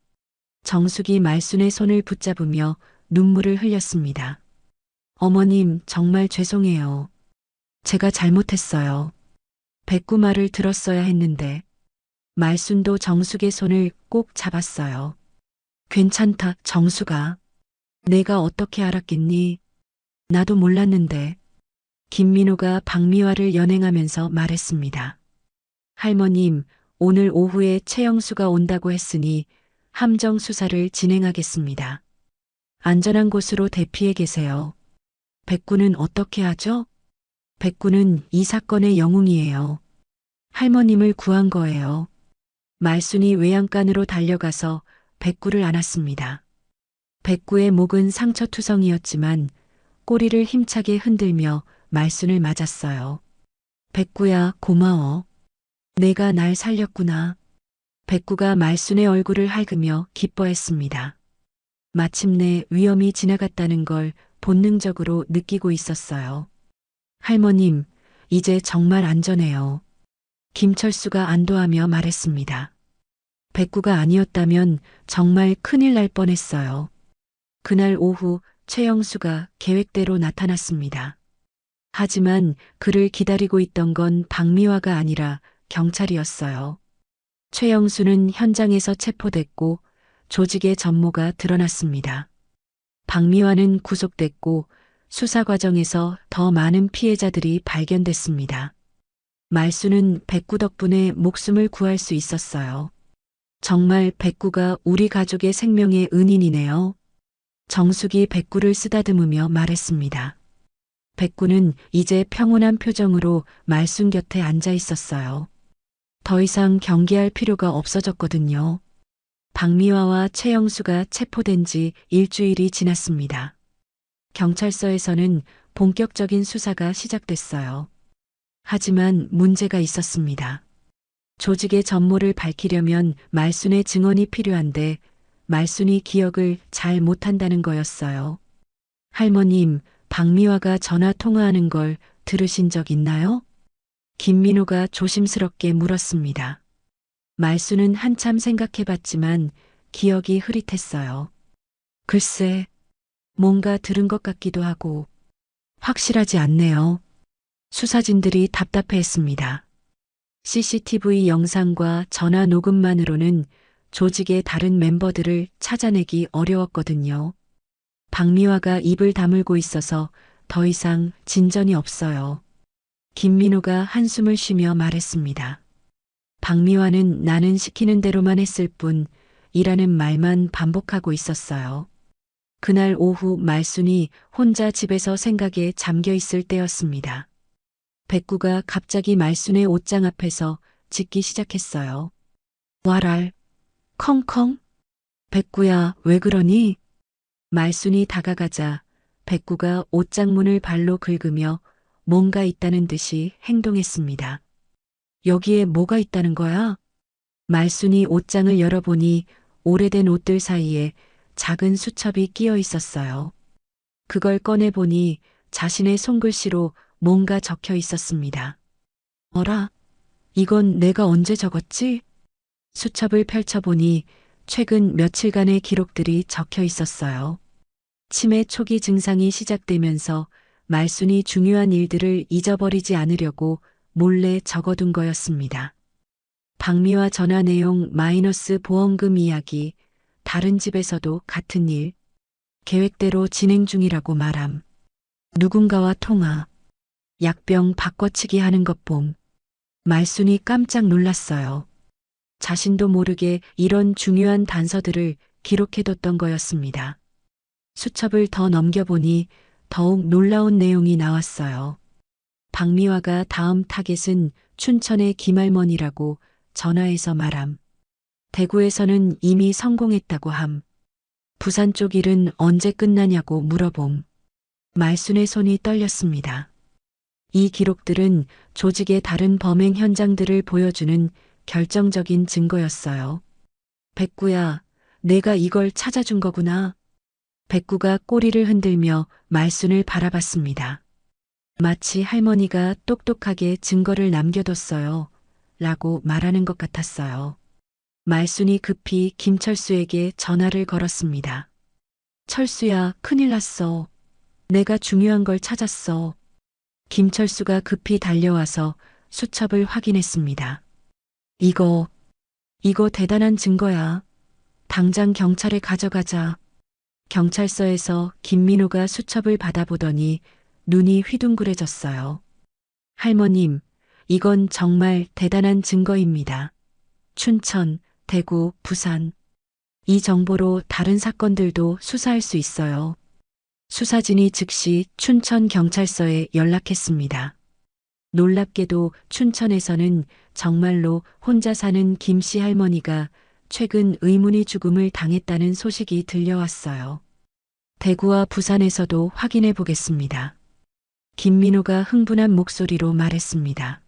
정숙이 말순의 손을 붙잡으며 눈물을 흘렸습니다. 어머님, 정말 죄송해요. 제가 잘못했어요. 백구 말을 들었어야 했는데. 말순도 정숙의 손을 꼭 잡았어요. 괜찮다, 정숙아. 내가 어떻게 알았겠니? 나도 몰랐는데. 김민호가 박미화를 연행하면서 말했습니다. 할머님, 오늘 오후에 최영수가 온다고 했으니 함정 수사를 진행하겠습니다. 안전한 곳으로 대피해 계세요. 백구는 어떻게 하죠? 백구는 이 사건의 영웅이에요. 할머님을 구한 거예요. 말순이 외양간으로 달려가서 백구를 안았습니다. 백구의 목은 상처투성이었지만 꼬리를 힘차게 흔들며 말순을 맞았어요. 백구야, 고마워. 내가 날 살렸구나. 백구가 말순의 얼굴을 핥으며 기뻐했습니다. 마침내 위험이 지나갔다는 걸 본능적으로 느끼고 있었어요. 할머님, 이제 정말 안전해요. 김철수가 안도하며 말했습니다. 백구가 아니었다면 정말 큰일 날 뻔했어요. 그날 오후 최영수가 계획대로 나타났습니다. 하지만 그를 기다리고 있던 건 박미화가 아니라 경찰이었어요. 최영수는 현장에서 체포됐고 조직의 전모가 드러났습니다. 박미화는 구속됐고 수사 과정에서 더 많은 피해자들이 발견됐습니다. 말수는 백구 덕분에 목숨을 구할 수 있었어요. 정말 백구가 우리 가족의 생명의 은인이네요. 정숙이 백구를 쓰다듬으며 말했습니다. 백구는 이제 평온한 표정으로 말순 곁에 앉아 있었어요. 더 이상 경계할 필요가 없어졌거든요. 박미화와 최영수가 체포된 지 일주일이 지났습니다. 경찰서에서는 본격적인 수사가 시작됐어요. 하지만 문제가 있었습니다. 조직의 전모를 밝히려면 말순의 증언이 필요한데 말순이 기억을 잘 못한다는 거였어요. 할머님, 박미화가 전화 통화하는 걸 들으신 적 있나요? 김민호가 조심스럽게 물었습니다. 말순은 한참 생각해봤지만 기억이 흐릿했어요. 글쎄, 뭔가 들은 것 같기도 하고 확실하지 않네요. 수사진들이 답답해했습니다. CCTV 영상과 전화 녹음만으로는 조직의 다른 멤버들을 찾아내기 어려웠거든요. 박미화가 입을 다물고 있어서 더 이상 진전이 없어요. 김민호가 한숨을 쉬며 말했습니다. 박미화는 나는 시키는 대로만 했을 뿐 이라는 말만 반복하고 있었어요. 그날 오후 말순이 혼자 집에서 생각에 잠겨 있을 때였습니다. 백구가 갑자기 말순의 옷장 앞에서 짖기 시작했어요. 와랄, 컹컹. 백구야, 왜 그러니? 말순이 다가가자 백구가 옷장 문을 발로 긁으며 뭔가 있다는 듯이 행동했습니다. 여기에 뭐가 있다는 거야? 말순이 옷장을 열어보니 오래된 옷들 사이에 작은 수첩이 끼어 있었어요. 그걸 꺼내보니 자신의 손글씨로 뭔가 적혀 있었습니다. 어라? 이건 내가 언제 적었지? 수첩을 펼쳐보니 최근 며칠간의 기록들이 적혀 있었어요. 치매 초기 증상이 시작되면서 말순이 중요한 일들을 잊어버리지 않으려고 몰래 적어둔 거였습니다. 박미화 전화 내용 마이너스 보험금 이야기, 다른 집에서도 같은 일, 계획대로 진행 중이라고 말함. 누군가와 통화, 약병 바꿔치기 하는 것 봄. 말순이 깜짝 놀랐어요. 자신도 모르게 이런 중요한 단서들을 기록해뒀던 거였습니다. 수첩을 더 넘겨보니 더욱 놀라운 내용이 나왔어요. 박미화가 다음 타겟은 춘천의 김할머니라고 전화해서 말함. 대구에서는 이미 성공했다고 함. 부산 쪽 일은 언제 끝나냐고 물어봄. 말순의 손이 떨렸습니다. 이 기록들은 조직의 다른 범행 현장들을 보여주는 결정적인 증거였어요. 백구야, 내가 이걸 찾아준 거구나. 백구가 꼬리를 흔들며 말순을 바라봤습니다. 마치 할머니가 똑똑하게 증거를 남겨뒀어요. 라고 말하는 것 같았어요. 말순이 급히 김철수에게 전화를 걸었습니다. 철수야, 큰일 났어. 내가 중요한 걸 찾았어. 김철수가 급히 달려와서 수첩을 확인했습니다. 이거 대단한 증거야. 당장 경찰에 가져가자. 경찰서에서 김민호가 수첩을 받아보더니 눈이 휘둥그레졌어요. 할머님, 이건 정말 대단한 증거입니다. 춘천, 대구, 부산. 이 정보로 다른 사건들도 수사할 수 있어요. 수사진이 즉시 춘천 경찰서에 연락했습니다. 놀랍게도 춘천에서는 정말로 혼자 사는 김 씨 할머니가 최근 의문의 죽음을 당했다는 소식이 들려왔어요. 대구와 부산에서도 확인해 보겠습니다. 김민호가 흥분한 목소리로 말했습니다.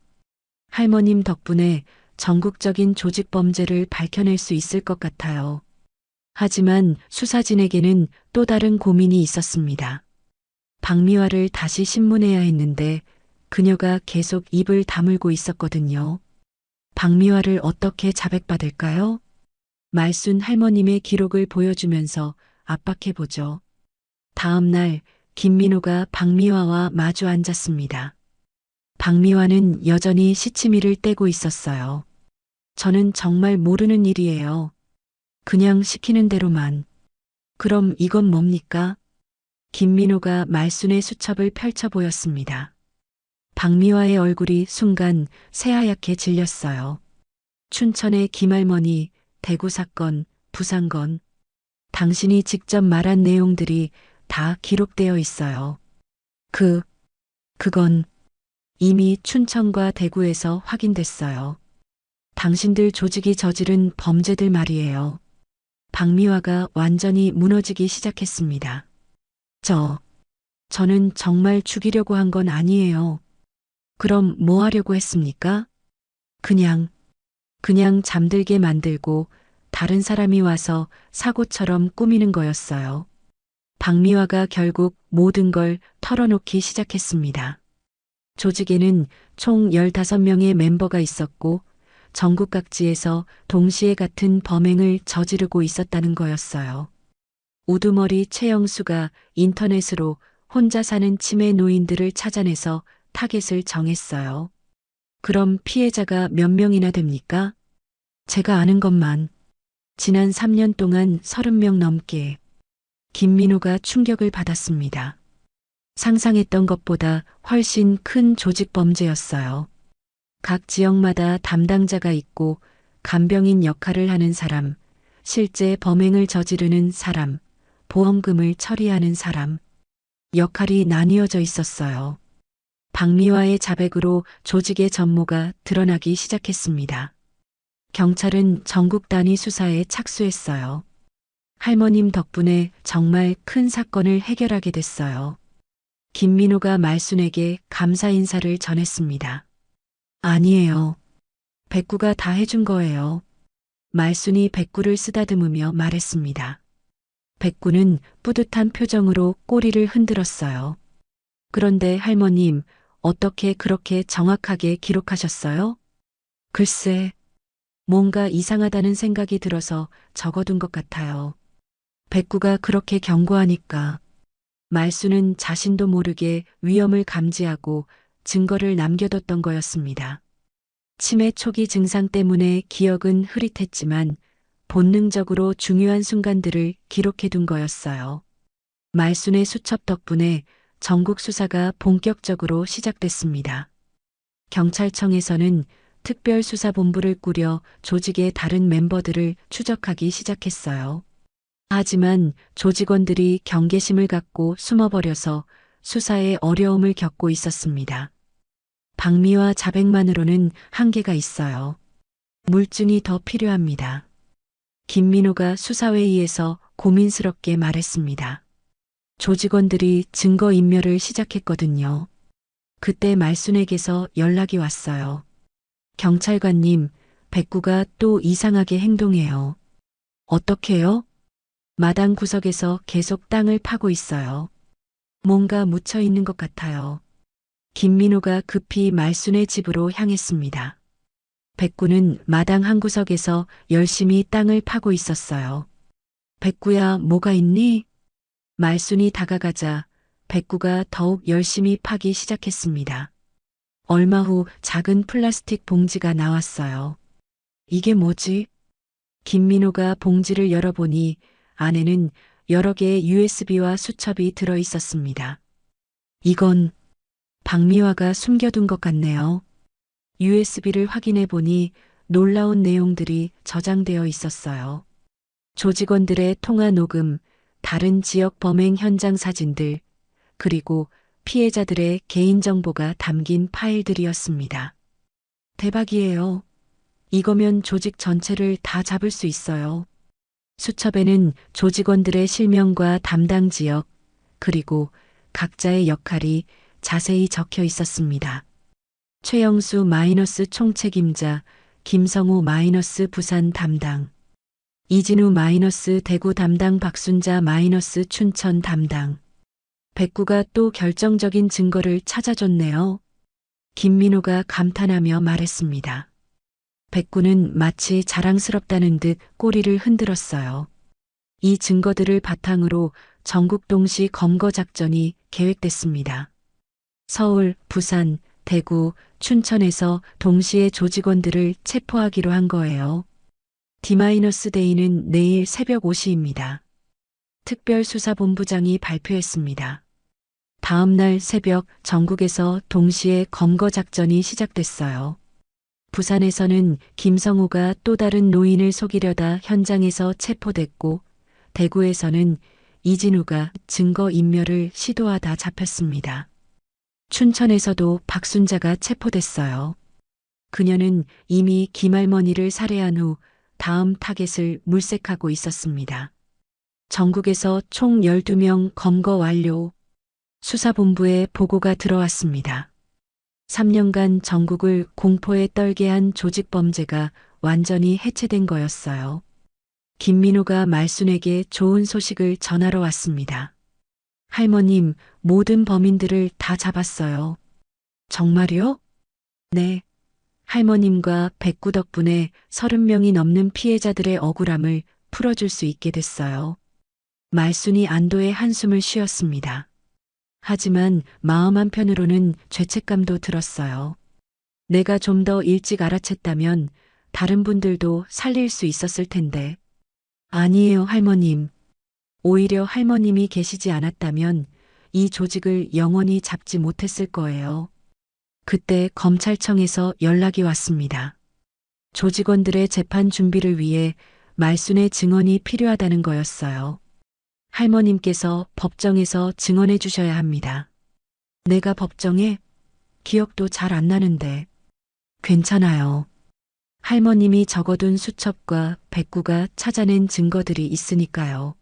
할머님 덕분에 전국적인 조직 범죄를 밝혀낼 수 있을 것 같아요. 하지만 수사진에게는 또 다른 고민이 있었습니다. 박미화를 다시 신문해야 했는데 그녀가 계속 입을 다물고 있었거든요. 박미화를 어떻게 자백받을까요? 말순 할머님의 기록을 보여주면서 압박해보죠. 다음 날 김민호가 박미화와 마주 앉았습니다. 박미화는 여전히 시치미를 떼고 있었어요. 저는 정말 모르는 일이에요. 그냥 시키는 대로만. 그럼 이건 뭡니까? 김민호가 말순의 수첩을 펼쳐 보였습니다. 박미화의 얼굴이 순간 새하얗게 질렸어요. 춘천의 김할머니, 대구 사건, 부산건. 당신이 직접 말한 내용들이 다 기록되어 있어요. 그건 이미 춘천과 대구에서 확인됐어요. 당신들 조직이 저지른 범죄들 말이에요. 박미화가 완전히 무너지기 시작했습니다. 저는 정말 죽이려고 한 건 아니에요. 그럼 뭐 하려고 했습니까? 그냥 잠들게 만들고 다른 사람이 와서 사고처럼 꾸미는 거였어요. 박미화가 결국 모든 걸 털어놓기 시작했습니다. 조직에는 총 15명의 멤버가 있었고 전국 각지에서 동시에 같은 범행을 저지르고 있었다는 거였어요. 우두머리 최영수가 인터넷으로 혼자 사는 치매 노인들을 찾아내서 타겟을 정했어요. 그럼 피해자가 몇 명이나 됩니까? 제가 아는 것만 지난 3년 동안 30명 넘게. 김민호가 충격을 받았습니다. 상상했던 것보다 훨씬 큰 조직 범죄였어요. 각 지역마다 담당자가 있고 간병인 역할을 하는 사람, 실제 범행을 저지르는 사람, 보험금을 처리하는 사람, 역할이 나뉘어져 있었어요. 박미화의 자백으로 조직의 전모가 드러나기 시작했습니다. 경찰은 전국 단위 수사에 착수했어요. 할머님 덕분에 정말 큰 사건을 해결하게 됐어요. 김민호가 말순에게 감사 인사를 전했습니다. 아니에요. 백구가 다 해준 거예요. 말순이 백구를 쓰다듬으며 말했습니다. 백구는 뿌듯한 표정으로 꼬리를 흔들었어요. 그런데 할머님, 어떻게 그렇게 정확하게 기록하셨어요? 글쎄, 뭔가 이상하다는 생각이 들어서 적어둔 것 같아요. 백구가 그렇게 경고하니까. 말순은 자신도 모르게 위험을 감지하고 증거를 남겨뒀던 거였습니다. 치매 초기 증상 때문에 기억은 흐릿했지만 본능적으로 중요한 순간들을 기록해둔 거였어요. 말순의 수첩 덕분에 전국 수사가 본격적으로 시작됐습니다. 경찰청에서는 특별수사본부를 꾸려 조직의 다른 멤버들을 추적하기 시작했어요. 하지만 조직원들이 경계심을 갖고 숨어버려서 수사에 어려움을 겪고 있었습니다. 박미화 자백만으로는 한계가 있어요. 물증이 더 필요합니다. 김민호가 수사회의에서 고민스럽게 말했습니다. 조직원들이 증거인멸을 시작했거든요. 그때 말순에게서 연락이 왔어요. 경찰관님, 백구가 또 이상하게 행동해요. 어떻게요? 마당 구석에서 계속 땅을 파고 있어요. 뭔가 묻혀 있는 것 같아요. 김민호가 급히 말순의 집으로 향했습니다. 백구는 마당 한 구석에서 열심히 땅을 파고 있었어요. 백구야, 뭐가 있니? 말순이 다가가자 백구가 더욱 열심히 파기 시작했습니다. 얼마 후 작은 플라스틱 봉지가 나왔어요. 이게 뭐지? 김민호가 봉지를 열어보니 안에는 여러 개의 USB와 수첩이 들어 있었습니다. 이건 박미화가 숨겨둔 것 같네요. USB를 확인해 보니 놀라운 내용들이 저장되어 있었어요. 조직원들의 통화 녹음, 다른 지역 범행 현장 사진들, 그리고 피해자들의 개인정보가 담긴 파일들이었습니다. 대박이에요. 이거면 조직 전체를 다 잡을 수 있어요. 수첩에는 조직원들의 실명과 담당 지역, 그리고 각자의 역할이 자세히 적혀 있었습니다. 최영수 마이너스 총책임자, 김성우 마이너스 부산 담당, 이진우 마이너스 대구 담당, 박순자 마이너스 춘천 담당. 백구가 또 결정적인 증거를 찾아줬네요. 김민호가 감탄하며 말했습니다. 백구는 마치 자랑스럽다는 듯 꼬리를 흔들었어요. 이 증거들을 바탕으로 전국 동시 검거 작전이 계획됐습니다. 서울, 부산, 대구, 춘천에서 동시에 조직원들을 체포하기로 한 거예요. D-데이는 내일 새벽 5시입니다. 특별수사본부장이 발표했습니다. 다음 날 새벽 전국에서 동시에 검거 작전이 시작됐어요. 부산에서는 김성우가 또 다른 노인을 속이려다 현장에서 체포됐고, 대구에서는 이진우가 증거인멸을 시도하다 잡혔습니다. 춘천에서도 박순자가 체포됐어요. 그녀는 이미 김할머니를 살해한 후 다음 타겟을 물색하고 있었습니다. 전국에서 총 12명 검거 완료. 수사본부에 보고가 들어왔습니다. 3년간 전국을 공포에 떨게 한 조직범죄가 완전히 해체된 거였어요. 김민호가 말순에게 좋은 소식을 전하러 왔습니다. 할머님, 모든 범인들을 다 잡았어요. 정말요? 네. 할머님과 백구 덕분에 30명이 넘는 피해자들의 억울함을 풀어줄 수 있게 됐어요. 말순이 안도의 한숨을 쉬었습니다. 하지만 마음 한편으로는 죄책감도 들었어요. 내가 좀 더 일찍 알아챘다면 다른 분들도 살릴 수 있었을 텐데. 아니에요, 할머님. 오히려 할머님이 계시지 않았다면 이 조직을 영원히 잡지 못했을 거예요. 그때 검찰청에서 연락이 왔습니다. 조직원들의 재판 준비를 위해 말순의 증언이 필요하다는 거였어요. 할머님께서 법정에서 증언해 주셔야 합니다. 내가 법정에? 기억도 잘 안 나는데. 괜찮아요. 할머님이 적어둔 수첩과 백구가 찾아낸 증거들이 있으니까요.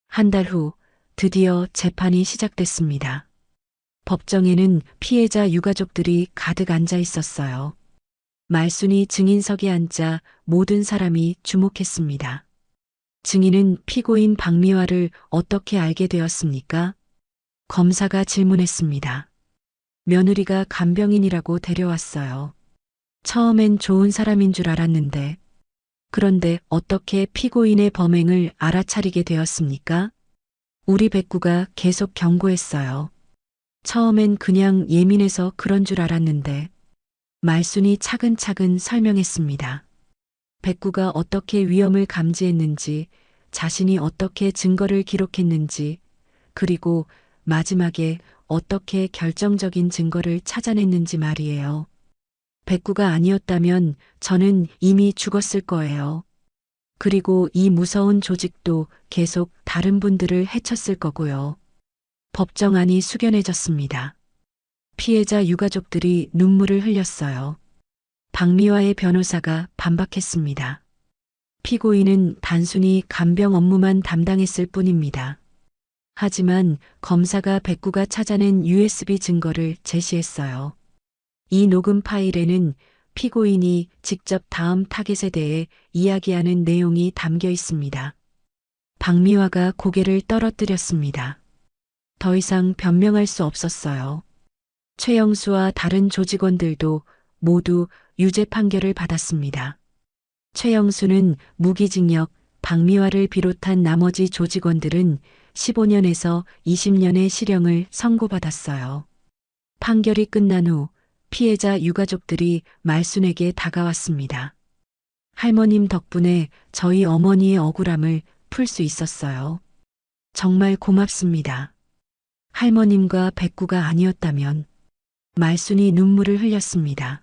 한 달 후 드디어 재판이 시작됐습니다. 법정에는 피해자 유가족들이 가득 앉아 있었어요. 말순이 증인석에 앉자 모든 사람이 주목했습니다. 증인은 피고인 박미화를 어떻게 알게 되었습니까? 검사가 질문했습니다. 며느리가 간병인이라고 데려왔어요. 처음엔 좋은 사람인 줄 알았는데, 그런데 어떻게 피고인의 범행을 알아차리게 되었습니까? 우리 백구가 계속 경고했어요. 처음엔 그냥 예민해서 그런 줄 알았는데, 말순이 차근차근 설명했습니다. 백구가 어떻게 위험을 감지했는지, 자신이 어떻게 증거를 기록했는지, 그리고 마지막에 어떻게 결정적인 증거를 찾아냈는지 말이에요. 백구가 아니었다면 저는 이미 죽었을 거예요. 그리고 이 무서운 조직도 계속 다른 분들을 해쳤을 거고요. 법정 안이 숙연해졌습니다. 피해자 유가족들이 눈물을 흘렸어요. 박미화의 변호사가 반박했습니다. 피고인은 단순히 간병 업무만 담당했을 뿐입니다. 하지만 검사가 백구가 찾아낸 USB 증거를 제시했어요. 이 녹음 파일에는 피고인이 직접 다음 타겟에 대해 이야기하는 내용이 담겨 있습니다. 박미화가 고개를 떨어뜨렸습니다. 더 이상 변명할 수 없었어요. 최영수와 다른 조직원들도 모두 유죄 판결을 받았습니다. 최영수는 무기징역, 박미화를 비롯한 나머지 조직원들은 15년에서 20년의 실형을 선고받았어요. 판결이 끝난 후 피해자 유가족들이 말순에게 다가왔습니다. 할머님 덕분에 저희 어머니의 억울함을 풀 수 있었어요. 정말 고맙습니다. 할머님과 백구가 아니었다면 말순이 눈물을 흘렸습니다.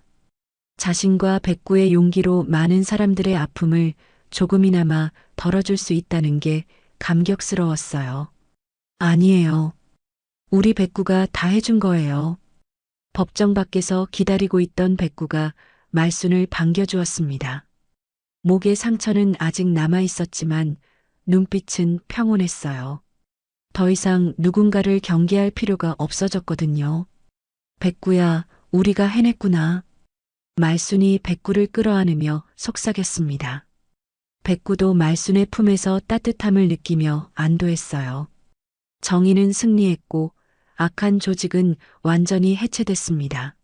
자신과 백구의 용기로 많은 사람들의 아픔을 조금이나마 덜어줄 수 있다는 게 감격스러웠어요. 아니에요. 우리 백구가 다 해준 거예요. 법정 밖에서 기다리고 있던 백구가 말순을 반겨주었습니다. 목의 상처는 아직 남아 있었지만 눈빛은 평온했어요. 더 이상 누군가를 경계할 필요가 없어졌거든요. 백구야, 우리가 해냈구나. 말순이 백구를 끌어안으며 속삭였습니다. 백구도 말순의 품에서 따뜻함을 느끼며 안도했어요. 정의는 승리했고 악한 조직은 완전히 해체됐습니다.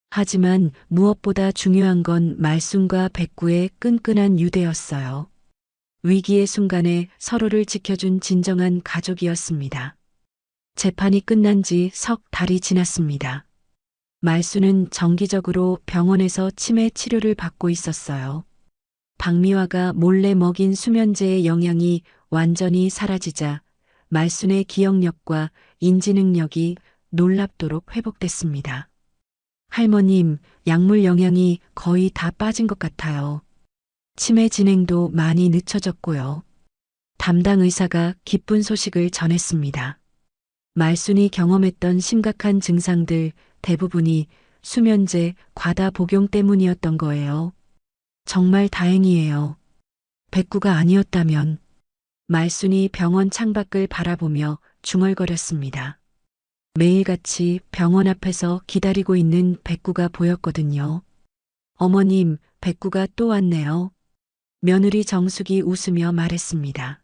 하지만 무엇보다 중요한 건 말순과 백구의 끈끈한 유대였어요. 위기의 순간에 서로를 지켜준 진정한 가족이었습니다. 재판이 끝난 지 석 달이 지났습니다. 말순은 정기적으로 병원에서 치매 치료를 받고 있었어요. 박미화가 몰래 먹인 수면제의 영향이 완전히 사라지자 말순의 기억력과 인지 능력이 놀랍도록 회복됐습니다. 할머님, 약물 영향이 거의 다 빠진 것 같아요. 치매 진행도 많이 늦춰졌고요. 담당 의사가 기쁜 소식을 전했습니다. 말순이 경험했던 심각한 증상들 대부분이 수면제 과다 복용 때문이었던 거예요. 정말 다행이에요. 백구가 아니었다면 말순이 병원 창밖을 바라보며 중얼거렸습니다. 매일같이 병원 앞에서 기다리고 있는 백구가 보였거든요. 어머님, 백구가 또 왔네요. 며느리 정숙이 웃으며 말했습니다.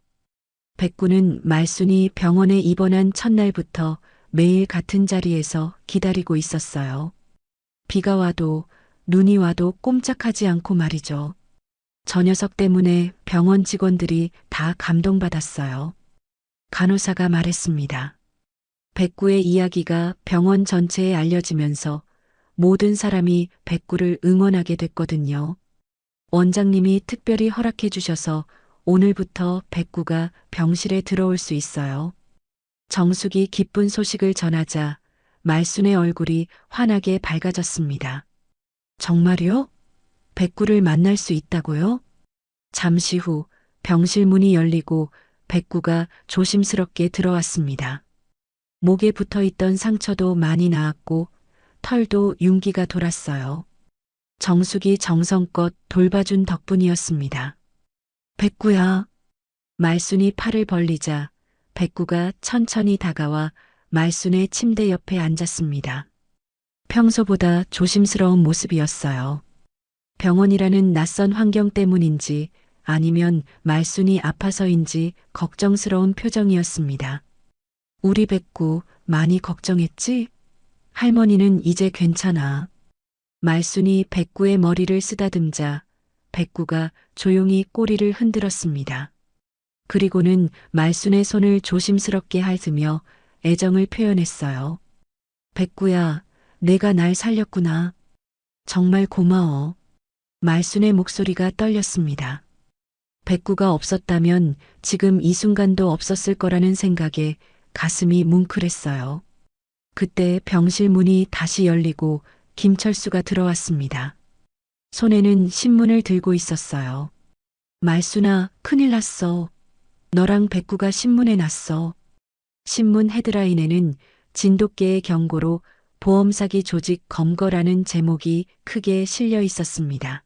백구는 말순이 병원에 입원한 첫날부터 매일 같은 자리에서 기다리고 있었어요. 비가 와도 눈이 와도 꼼짝하지 않고 말이죠. 저 녀석 때문에 병원 직원들이 다 감동받았어요. 간호사가 말했습니다. 백구의 이야기가 병원 전체에 알려지면서 모든 사람이 백구를 응원하게 됐거든요. 원장님이 특별히 허락해 주셔서 오늘부터 백구가 병실에 들어올 수 있어요. 정숙이 기쁜 소식을 전하자 말순의 얼굴이 환하게 밝아졌습니다. 정말요? 백구를 만날 수 있다고요? 잠시 후 병실 문이 열리고 백구가 조심스럽게 들어왔습니다. 목에 붙어 있던 상처도 많이 나았고 털도 윤기가 돌았어요. 정숙이 정성껏 돌봐준 덕분이었습니다. 백구야. 말순이 팔을 벌리자 백구가 천천히 다가와 말순의 침대 옆에 앉았습니다. 평소보다 조심스러운 모습이었어요. 병원이라는 낯선 환경 때문인지 아니면 말순이 아파서인지 걱정스러운 표정이었습니다. 우리 백구 많이 걱정했지? 할머니는 이제 괜찮아. 말순이 백구의 머리를 쓰다듬자 백구가 조용히 꼬리를 흔들었습니다. 그리고는 말순의 손을 조심스럽게 핥으며 애정을 표현했어요. 백구야, 내가 날 살렸구나. 정말 고마워. 말순의 목소리가 떨렸습니다. 백구가 없었다면 지금 이 순간도 없었을 거라는 생각에 가슴이 뭉클했어요. 그때 병실 문이 다시 열리고 김철수가 들어왔습니다. 손에는 신문을 들고 있었어요. 말순아, 큰일 났어. 너랑 백구가 신문에 났어. 신문 헤드라인에는 진돗개의 경고로 보험사기 조직 검거라는 제목이 크게 실려 있었습니다.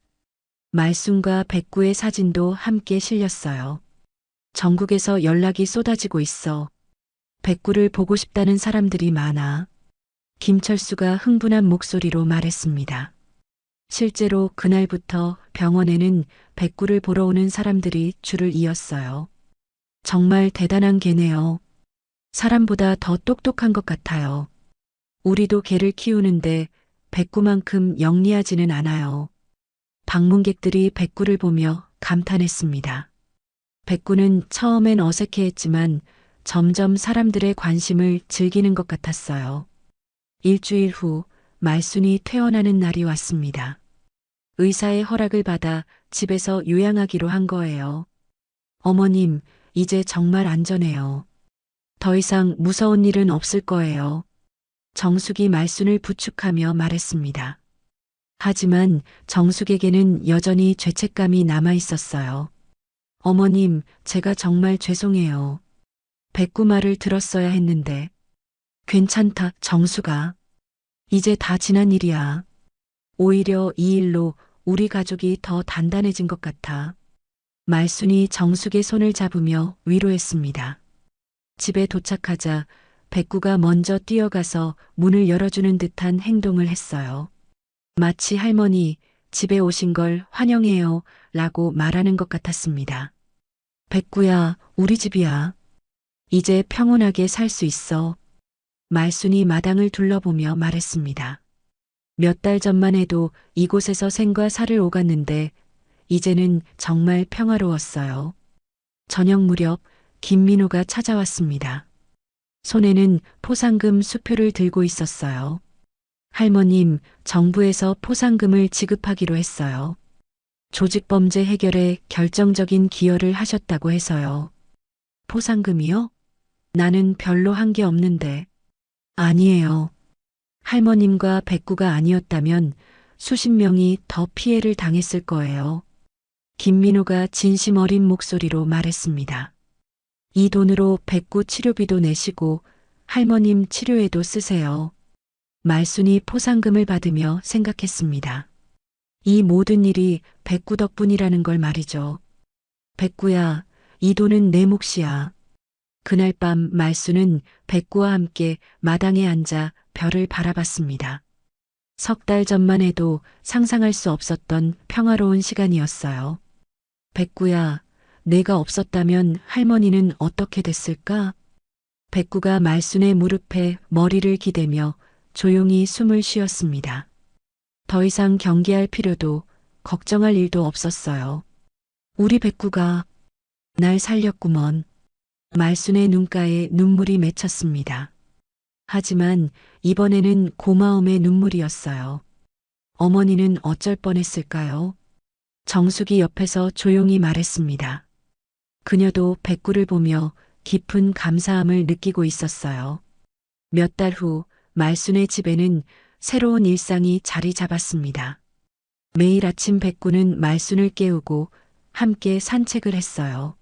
말순과 백구의 사진도 함께 실렸어요. 전국에서 연락이 쏟아지고 있어. 백구를 보고 싶다는 사람들이 많아. 김철수가 흥분한 목소리로 말했습니다. 실제로 그날부터 병원에는 백구를 보러 오는 사람들이 줄을 이었어요. 정말 대단한 개네요. 사람보다 더 똑똑한 것 같아요. 우리도 개를 키우는데 백구만큼 영리하지는 않아요. 방문객들이 백구를 보며 감탄했습니다. 백구는 처음엔 어색해했지만 점점 사람들의 관심을 즐기는 것 같았어요. 일주일 후 말순이 퇴원하는 날이 왔습니다. 의사의 허락을 받아 집에서 요양하기로 한 거예요. 어머님, 이제 정말 안전해요. 더 이상 무서운 일은 없을 거예요. 정숙이 말순을 부축하며 말했습니다. 하지만 정숙에게는 여전히 죄책감이 남아 있었어요. 어머님, 제가 정말 죄송해요. 백구 말을 들었어야 했는데. 괜찮다, 정숙아. 이제 다 지난 일이야. 오히려 이 일로 우리 가족이 더 단단해진 것 같아. 말순이 정숙의 손을 잡으며 위로했습니다. 집에 도착하자 백구가 먼저 뛰어가서 문을 열어주는 듯한 행동을 했어요. 마치 할머니, 집에 오신 걸 환영해요 라고 말하는 것 같았습니다. 백구야, 우리 집이야. 이제 평온하게 살 수 있어. 말순이 마당을 둘러보며 말했습니다. 몇 달 전만 해도 이곳에서 생과 사를 오갔는데 이제는 정말 평화로웠어요. 저녁 무렵 김민호가 찾아왔습니다. 손에는 포상금 수표를 들고 있었어요. 할머님, 정부에서 포상금을 지급하기로 했어요. 조직범죄 해결에 결정적인 기여를 하셨다고 해서요. 포상금이요? 나는 별로 한 게 없는데. 아니에요. 할머님과 백구가 아니었다면 수십 명이 더 피해를 당했을 거예요. 김민호가 진심 어린 목소리로 말했습니다. 이 돈으로 백구 치료비도 내시고 할머님 치료에도 쓰세요. 말순이 포상금을 받으며 생각했습니다. 이 모든 일이 백구 덕분이라는 걸 말이죠. 백구야, 이 돈은 내 몫이야. 그날 밤 말순은 백구와 함께 마당에 앉아 별을 바라봤습니다. 석 달 전만 해도 상상할 수 없었던 평화로운 시간이었어요. 백구야, 내가 없었다면 할머니는 어떻게 됐을까? 백구가 말순의 무릎에 머리를 기대며 조용히 숨을 쉬었습니다. 더 이상 경계할 필요도 걱정할 일도 없었어요. 우리 백구가 날 살렸구먼. 말순의 눈가에 눈물이 맺혔습니다. 하지만 이번에는 고마움의 눈물이었어요. 어머니는 어쩔 뻔했을까요? 정숙이 옆에서 조용히 말했습니다. 그녀도 백구를 보며 깊은 감사함을 느끼고 있었어요. 몇 달 후 말순의 집에는 새로운 일상이 자리 잡았습니다. 매일 아침 백구는 말순을 깨우고 함께 산책을 했어요.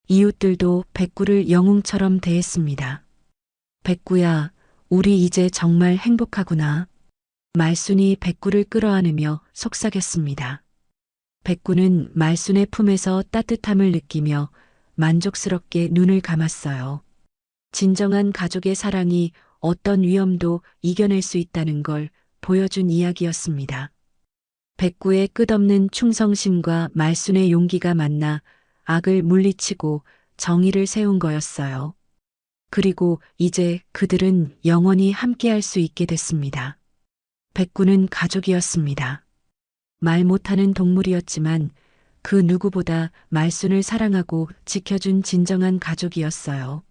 이웃들도 백구를 영웅처럼 대했습니다. 백구야, 우리 이제 정말 행복하구나. 말순이 백구를 끌어안으며 속삭였습니다. 백구는 말순의 품에서 따뜻함을 느끼며 만족스럽게 눈을 감았어요. 진정한 가족의 사랑이 어떤 위험도 이겨낼 수 있다는 걸 보여준 이야기였습니다. 백구의 끝없는 충성심과 말순의 용기가 만나 악을 물리치고 정의를 세운 거였어요. 그리고 이제 그들은 영원히 함께할 수 있게 됐습니다. 백구는 가족이었습니다. 말 못하는 동물이었지만 그 누구보다 말순을 사랑하고 지켜준 진정한 가족이었어요.